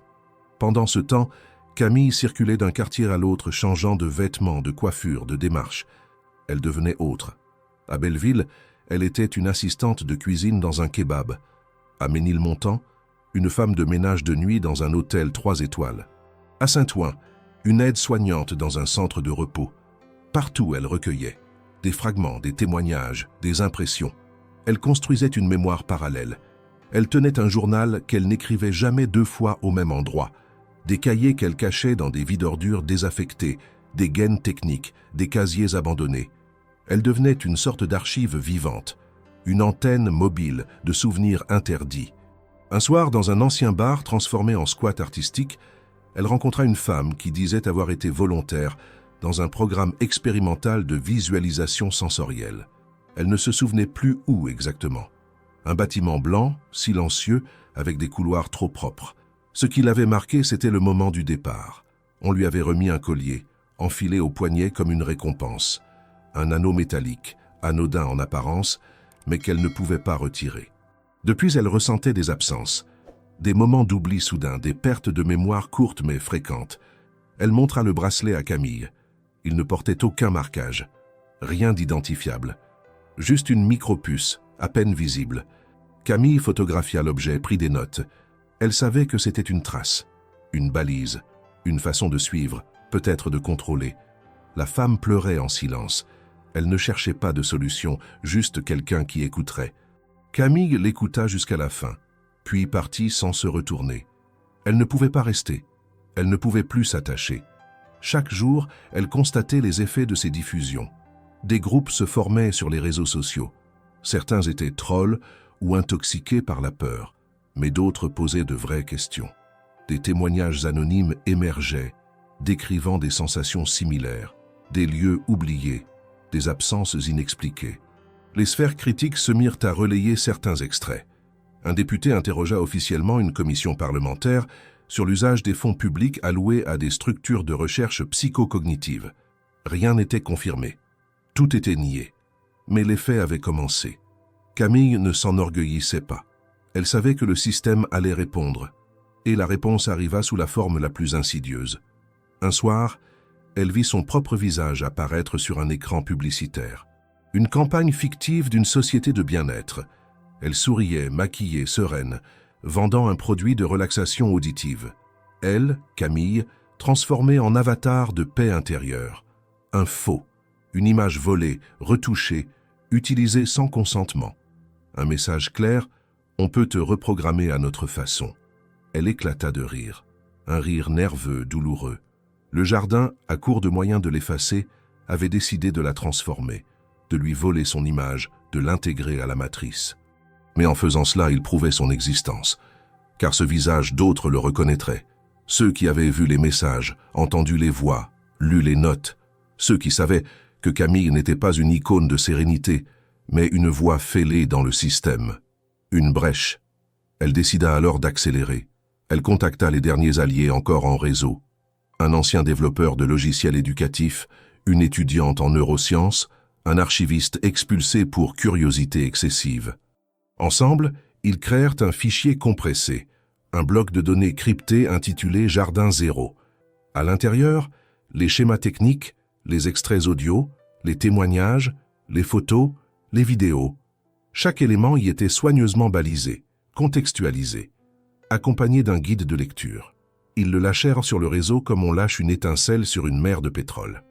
Pendant ce temps, Camille circulait d'un quartier à l'autre, changeant de vêtements, de coiffure, de démarche. Elle devenait autre. À Belleville, elle était une assistante de cuisine dans un kebab. À Ménilmontant, une femme de ménage de nuit dans un hôtel 3 étoiles. À Saint-Ouen, une aide-soignante dans un centre de repos. Partout, elle recueillait des fragments, des témoignages, des impressions. Elle construisait une mémoire parallèle. Elle tenait un journal qu'elle n'écrivait jamais 2 fois au même endroit. Des cahiers qu'elle cachait dans des vides-ordures désaffectées, des gaines techniques, des casiers abandonnés. Elle devenait une sorte d'archive vivante, une antenne mobile de souvenirs interdits. Un soir, dans un ancien bar transformé en squat artistique, elle rencontra une femme qui disait avoir été volontaire dans un programme expérimental de visualisation sensorielle. Elle ne se souvenait plus où exactement. Un bâtiment blanc, silencieux, avec des couloirs trop propres. Ce qui l'avait marqué, c'était le moment du départ. On lui avait remis un collier, enfilé au poignet comme une récompense. Un anneau métallique, anodin en apparence, mais qu'elle ne pouvait pas retirer. Depuis, elle ressentait des absences, des moments d'oubli soudain, des pertes de mémoire courtes mais fréquentes. Elle montra le bracelet à Camille. Il ne portait aucun marquage, rien d'identifiable. Juste une micropuce, à peine visible. Camille photographia l'objet, prit des notes. Elle savait que c'était une trace, une balise, une façon de suivre, peut-être de contrôler. La femme pleurait en silence. Elle ne cherchait pas de solution, juste quelqu'un qui écouterait. Camille l'écouta jusqu'à la fin, puis partit sans se retourner. Elle ne pouvait pas rester. Elle ne pouvait plus s'attacher. Chaque jour, elle constatait les effets de ces diffusions. Des groupes se formaient sur les réseaux sociaux. Certains étaient trolls ou intoxiqués par la peur, mais d'autres posaient de vraies questions. Des témoignages anonymes émergeaient, décrivant des sensations similaires, des lieux oubliés, des absences inexpliquées. Les sphères critiques se mirent à relayer certains extraits. Un député interrogea officiellement une commission parlementaire sur l'usage des fonds publics alloués à des structures de recherche psychocognitive. Rien n'était confirmé. Tout était nié. Mais les faits avaient commencé. Camille ne s'enorgueillissait pas. Elle savait que le système allait répondre. Et la réponse arriva sous la forme la plus insidieuse. Un soir, elle vit son propre visage apparaître sur un écran publicitaire. Une campagne fictive d'une société de bien-être. Elle souriait, maquillée, sereine, vendant un produit de relaxation auditive. Elle, Camille, transformée en avatar de paix intérieure. Un faux, une image volée, retouchée, utilisée sans consentement. Un message clair, on peut te reprogrammer à notre façon. Elle éclata de rire, un rire nerveux, douloureux. Le jardin, à court de moyens de l'effacer, avait décidé de la transformer, de lui voler son image, de l'intégrer à la matrice. Mais en faisant cela, il prouvait son existence, car ce visage, d'autres le reconnaîtraient. Ceux qui avaient vu les messages, entendu les voix, lu les notes, ceux qui savaient que Camille n'était pas une icône de sérénité, mais une voix fêlée dans le système. Une brèche. Elle décida alors d'accélérer. Elle contacta les derniers alliés encore en réseau. Un ancien développeur de logiciels éducatifs, une étudiante en neurosciences, un archiviste expulsé pour curiosité excessive. Ensemble, ils créèrent un fichier compressé, un bloc de données crypté intitulé Jardin 0. À l'intérieur, les schémas techniques, les extraits audio, les témoignages, les photos, les vidéos. Chaque élément y était soigneusement balisé, contextualisé, accompagné d'un guide de lecture. Ils le lâchèrent sur le réseau comme on lâche une étincelle sur une mer de pétrole.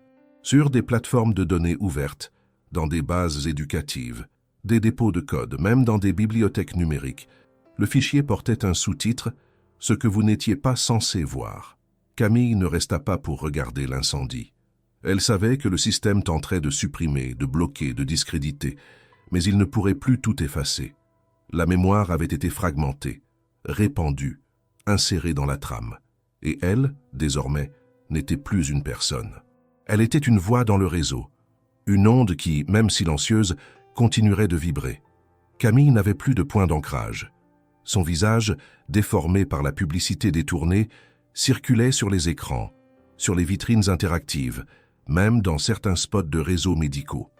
Sur des plateformes de données ouvertes, dans des bases éducatives, des dépôts de code, même dans des bibliothèques numériques, le fichier portait un sous-titre « Ce que vous n'étiez pas censé voir ». Camille ne resta pas pour regarder l'incendie. Elle savait que le système tenterait de supprimer, de bloquer, de discréditer, mais il ne pourrait plus tout effacer. La mémoire avait été fragmentée, répandue, insérée dans la trame. Et elle, désormais, n'était plus une personne. Elle était une voix dans le réseau, une onde qui, même silencieuse, continuerait de vibrer. Camille n'avait plus de point d'ancrage. Son visage, déformé par la publicité détournée, circulait sur les écrans, sur les vitrines interactives, même dans certains spots de réseaux médicaux.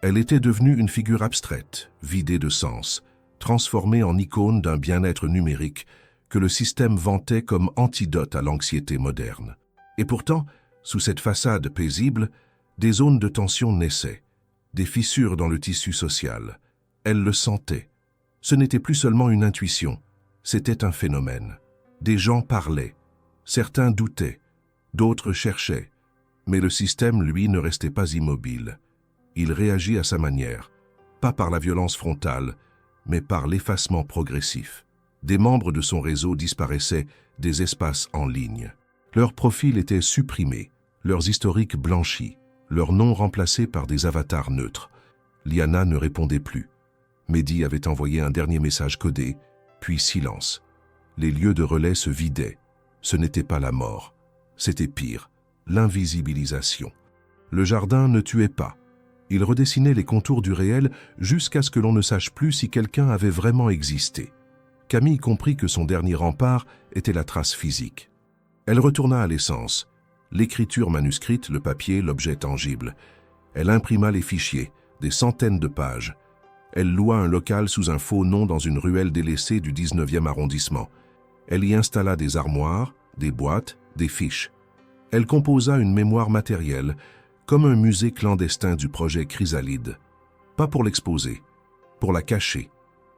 Elle était devenue une figure abstraite, vidée de sens, transformée en icône d'un bien-être numérique que le système vantait comme antidote à l'anxiété moderne. Et pourtant, sous cette façade paisible, des zones de tension naissaient, des fissures dans le tissu social. Elle le sentait. Ce n'était plus seulement une intuition, c'était un phénomène. Des gens parlaient, certains doutaient, d'autres cherchaient, mais le système, lui, ne restait pas immobile. Il réagit à sa manière, pas par la violence frontale, mais par l'effacement progressif. Des membres de son réseau disparaissaient des espaces en ligne. Leurs profils étaient supprimés, leurs historiques blanchis, leurs noms remplacés par des avatars neutres. Liana ne répondait plus. Mehdi avait envoyé un dernier message codé, puis silence. Les lieux de relais se vidaient. Ce n'était pas la mort, c'était pire, l'invisibilisation. Le jardin ne tuait pas. Il redessinait les contours du réel jusqu'à ce que l'on ne sache plus si quelqu'un avait vraiment existé. Camille comprit que son dernier rempart était la trace physique. Elle retourna à l'essence. L'écriture manuscrite, le papier, l'objet tangible. Elle imprima les fichiers, des centaines de pages. Elle loua un local sous un faux nom dans une ruelle délaissée du 19e arrondissement. Elle y installa des armoires, des boîtes, des fiches. Elle composa une mémoire matérielle, comme un musée clandestin du projet Chrysalide. Pas pour l'exposer, pour la cacher,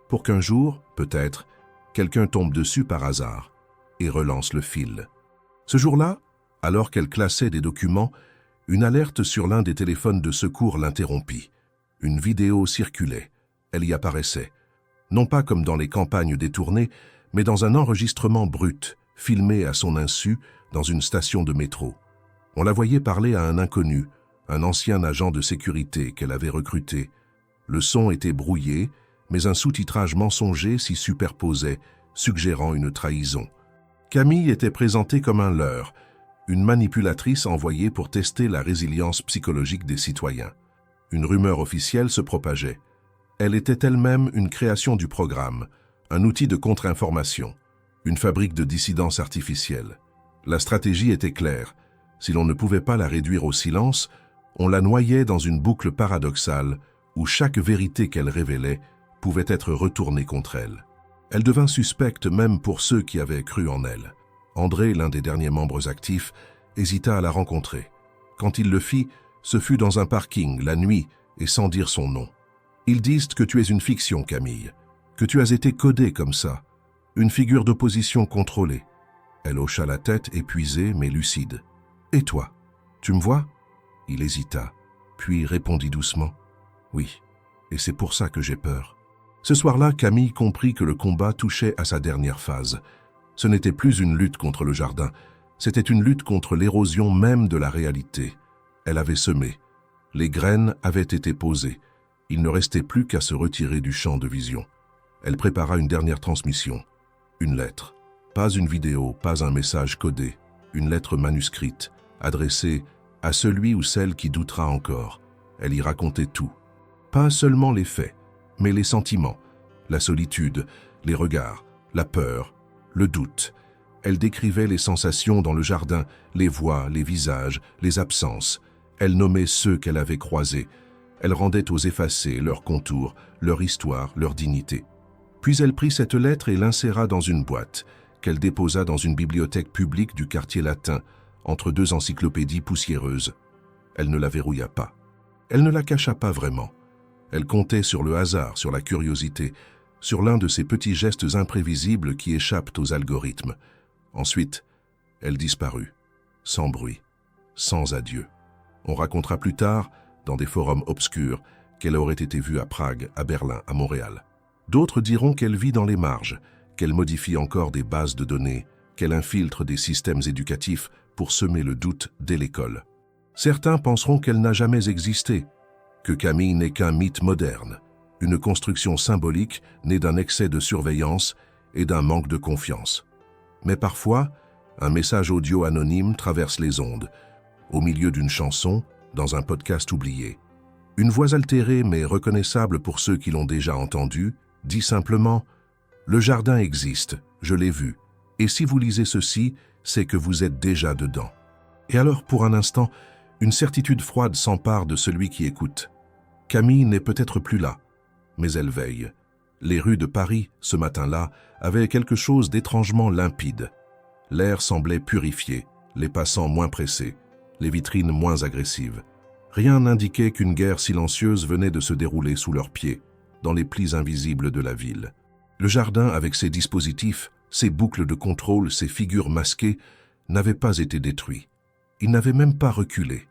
pour qu'un jour, peut-être, quelqu'un tombe dessus par hasard et relance le fil. Ce jour-là, alors qu'elle classait des documents, une alerte sur l'un des téléphones de secours l'interrompit. Une vidéo circulait. Elle y apparaissait. Non pas comme dans les campagnes détournées, mais dans un enregistrement brut, filmé à son insu dans une station de métro. On la voyait parler à un inconnu, un ancien agent de sécurité qu'elle avait recruté. Le son était brouillé, mais un sous-titrage mensonger s'y superposait, suggérant une trahison. Camille était présentée comme un leurre, une manipulatrice envoyée pour tester la résilience psychologique des citoyens. Une rumeur officielle se propageait. Elle était elle-même une création du programme, un outil de contre-information, une fabrique de dissidence artificielle. La stratégie était claire. Si l'on ne pouvait pas la réduire au silence, on la noyait dans une boucle paradoxale où chaque vérité qu'elle révélait pouvait être retournée contre elle. Elle devint suspecte même pour ceux qui avaient cru en elle. André, l'un des derniers membres actifs, hésita à la rencontrer. Quand il le fit, ce fut dans un parking, la nuit, et sans dire son nom. « Ils disent que tu es une fiction, Camille, que tu as été codée comme ça, une figure d'opposition contrôlée. » Elle hocha la tête, épuisée mais lucide. « Et toi, tu me vois ?» Il hésita, puis répondit doucement. « Oui, et c'est pour ça que j'ai peur. » Ce soir-là, Camille comprit que le combat touchait à sa dernière phase. Ce n'était plus une lutte contre le jardin, c'était une lutte contre l'érosion même de la réalité. Elle avait semé. Les graines avaient été posées. Il ne restait plus qu'à se retirer du champ de vision. Elle prépara une dernière transmission. Une lettre. Pas une vidéo, pas un message codé. Une lettre manuscrite, adressée à celui ou celle qui doutera encore. Elle y racontait tout. Pas seulement les faits, mais les sentiments, la solitude, les regards, la peur, le doute. Elle décrivait les sensations dans le jardin, les voix, les visages, les absences. Elle nommait ceux qu'elle avait croisés. Elle rendait aux effacés leurs contours, leur histoire, leur dignité. Puis elle prit cette lettre et l'inséra dans une boîte, qu'elle déposa dans une bibliothèque publique du quartier latin, entre deux encyclopédies poussiéreuses. Elle ne la verrouilla pas. Elle ne la cacha pas vraiment. Elle comptait sur le hasard, sur la curiosité, sur l'un de ces petits gestes imprévisibles qui échappent aux algorithmes. Ensuite, elle disparut, sans bruit, sans adieu. On racontera plus tard, dans des forums obscurs, qu'elle aurait été vue à Prague, à Berlin, à Montréal. D'autres diront qu'elle vit dans les marges, qu'elle modifie encore des bases de données, qu'elle infiltre des systèmes éducatifs pour semer le doute dès l'école. Certains penseront qu'elle n'a jamais existé, que Camille n'est qu'un mythe moderne, une construction symbolique née d'un excès de surveillance et d'un manque de confiance. Mais parfois, un message audio anonyme traverse les ondes, au milieu d'une chanson, dans un podcast oublié. Une voix altérée mais reconnaissable pour ceux qui l'ont déjà entendue dit simplement « Le jardin existe, je l'ai vu, et si vous lisez ceci, c'est que vous êtes déjà dedans. » Et alors, pour un instant, une certitude froide s'empare de celui qui écoute. Camille n'est peut-être plus là, mais elle veille. Les rues de Paris, ce matin-là, avaient quelque chose d'étrangement limpide. L'air semblait purifié, les passants moins pressés, les vitrines moins agressives. Rien n'indiquait qu'une guerre silencieuse venait de se dérouler sous leurs pieds, dans les plis invisibles de la ville. Le jardin, avec ses dispositifs, ses boucles de contrôle, ses figures masquées, n'avait pas été détruit. Il n'avait même pas reculé.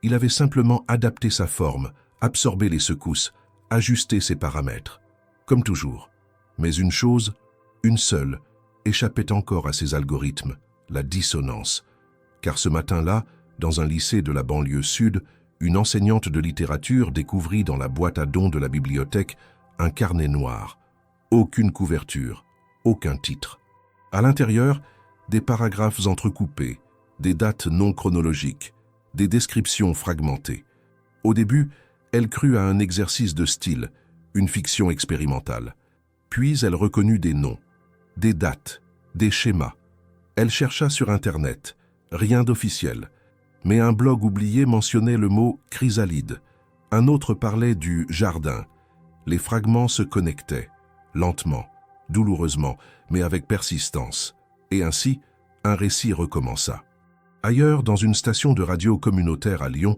Il avait simplement adapté sa forme, absorbé les secousses, ajusté ses paramètres. Comme toujours. Mais une chose, une seule, échappait encore à ses algorithmes, la dissonance. Car ce matin-là, dans un lycée de la banlieue sud, une enseignante de littérature découvrit dans la boîte à dons de la bibliothèque un carnet noir. Aucune couverture, aucun titre. À l'intérieur, des paragraphes entrecoupés, des dates non chronologiques, des descriptions fragmentées. Au début, elle crut à un exercice de style, une fiction expérimentale. Puis elle reconnut des noms, des dates, des schémas. Elle chercha sur Internet, rien d'officiel. Mais un blog oublié mentionnait le mot « chrysalide ». Un autre parlait du « jardin ». Les fragments se connectaient, lentement, douloureusement, mais avec persistance. Et ainsi, un récit recommença. Ailleurs, dans une station de radio communautaire à Lyon,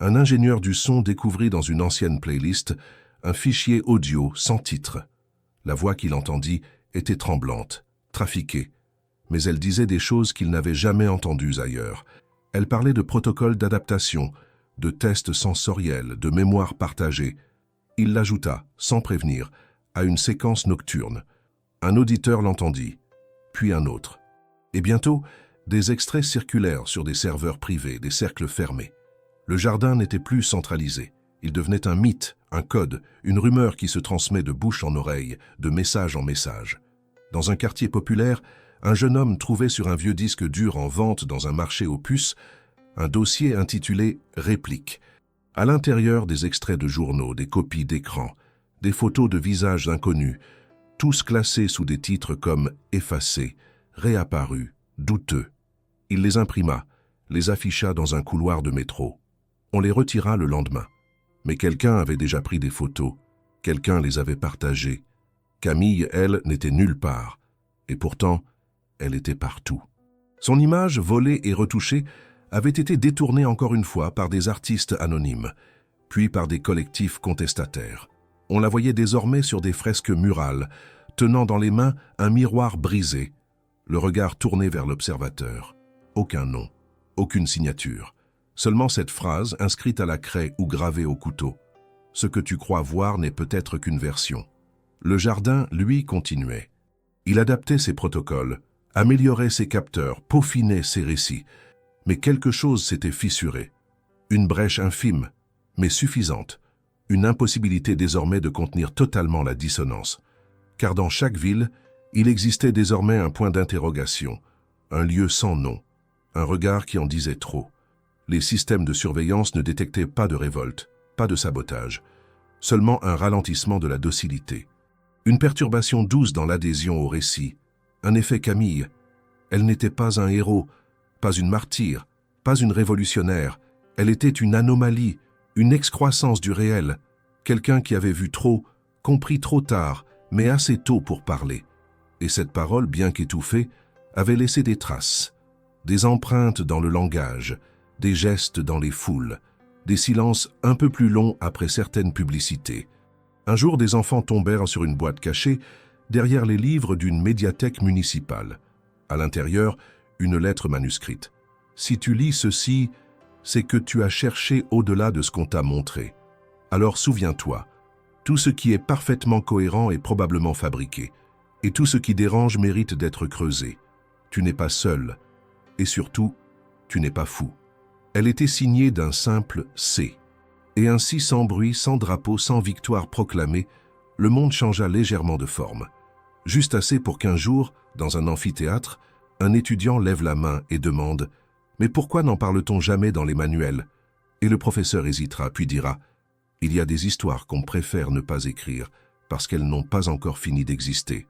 un ingénieur du son découvrit dans une ancienne playlist un fichier audio sans titre. La voix qu'il entendit était tremblante, trafiquée, mais elle disait des choses qu'il n'avait jamais entendues ailleurs. Elle parlait de protocoles d'adaptation, de tests sensoriels, de mémoire partagée. Il l'ajouta, sans prévenir, à une séquence nocturne. Un auditeur l'entendit, puis un autre. Et bientôt, des extraits circulèrent sur des serveurs privés, des cercles fermés. Le jardin n'était plus centralisé. Il devenait un mythe, un code, une rumeur qui se transmet de bouche en oreille, de message en message. Dans un quartier populaire, un jeune homme trouvait sur un vieux disque dur en vente dans un marché aux puces un dossier intitulé « Réplique ». À l'intérieur, des extraits de journaux, des copies d'écran, des photos de visages inconnus, tous classés sous des titres comme « Effacé »,« Réapparu »,« Douteux ». Il les imprima, les afficha dans un couloir de métro. On les retira le lendemain. Mais quelqu'un avait déjà pris des photos, quelqu'un les avait partagées. Camille, elle, n'était nulle part. Et pourtant, elle était partout. Son image, volée et retouchée, avait été détournée encore une fois par des artistes anonymes, puis par des collectifs contestataires. On la voyait désormais sur des fresques murales, tenant dans les mains un miroir brisé, le regard tourné vers l'observateur. Aucun nom, aucune signature. Seulement cette phrase, inscrite à la craie ou gravée au couteau. « Ce que tu crois voir n'est peut-être qu'une version. » Le jardin, lui, continuait. Il adaptait ses protocoles, améliorait ses capteurs, peaufinait ses récits. Mais quelque chose s'était fissuré. Une brèche infime, mais suffisante. Une impossibilité désormais de contenir totalement la dissonance. Car dans chaque ville, il existait désormais un point d'interrogation, un lieu sans nom, un regard qui en disait trop. Les systèmes de surveillance ne détectaient pas de révolte, pas de sabotage, seulement un ralentissement de la docilité. Une perturbation douce dans l'adhésion au récit, un effet Camille. Elle n'était pas un héros, pas une martyre, pas une révolutionnaire. Elle était une anomalie, une excroissance du réel, quelqu'un qui avait vu trop, compris trop tard, mais assez tôt pour parler. Et cette parole, bien qu'étouffée, avait laissé des traces, des empreintes dans le langage, des gestes dans les foules, des silences un peu plus longs après certaines publicités. Un jour, des enfants tombèrent sur une boîte cachée derrière les livres d'une médiathèque municipale. À l'intérieur, une lettre manuscrite. « Si tu lis ceci, c'est que tu as cherché au-delà de ce qu'on t'a montré. Alors souviens-toi, tout ce qui est parfaitement cohérent est probablement fabriqué, et tout ce qui dérange mérite d'être creusé. Tu n'es pas seul, et surtout, tu n'es pas fou. » Elle était signée d'un simple « C ». Et ainsi, sans bruit, sans drapeau, sans victoire proclamée, le monde changea légèrement de forme. Juste assez pour qu'un jour, dans un amphithéâtre, un étudiant lève la main et demande « Mais pourquoi n'en parle-t-on jamais dans les manuels ?» Et le professeur hésitera, puis dira « Il y a des histoires qu'on préfère ne pas écrire parce qu'elles n'ont pas encore fini d'exister. »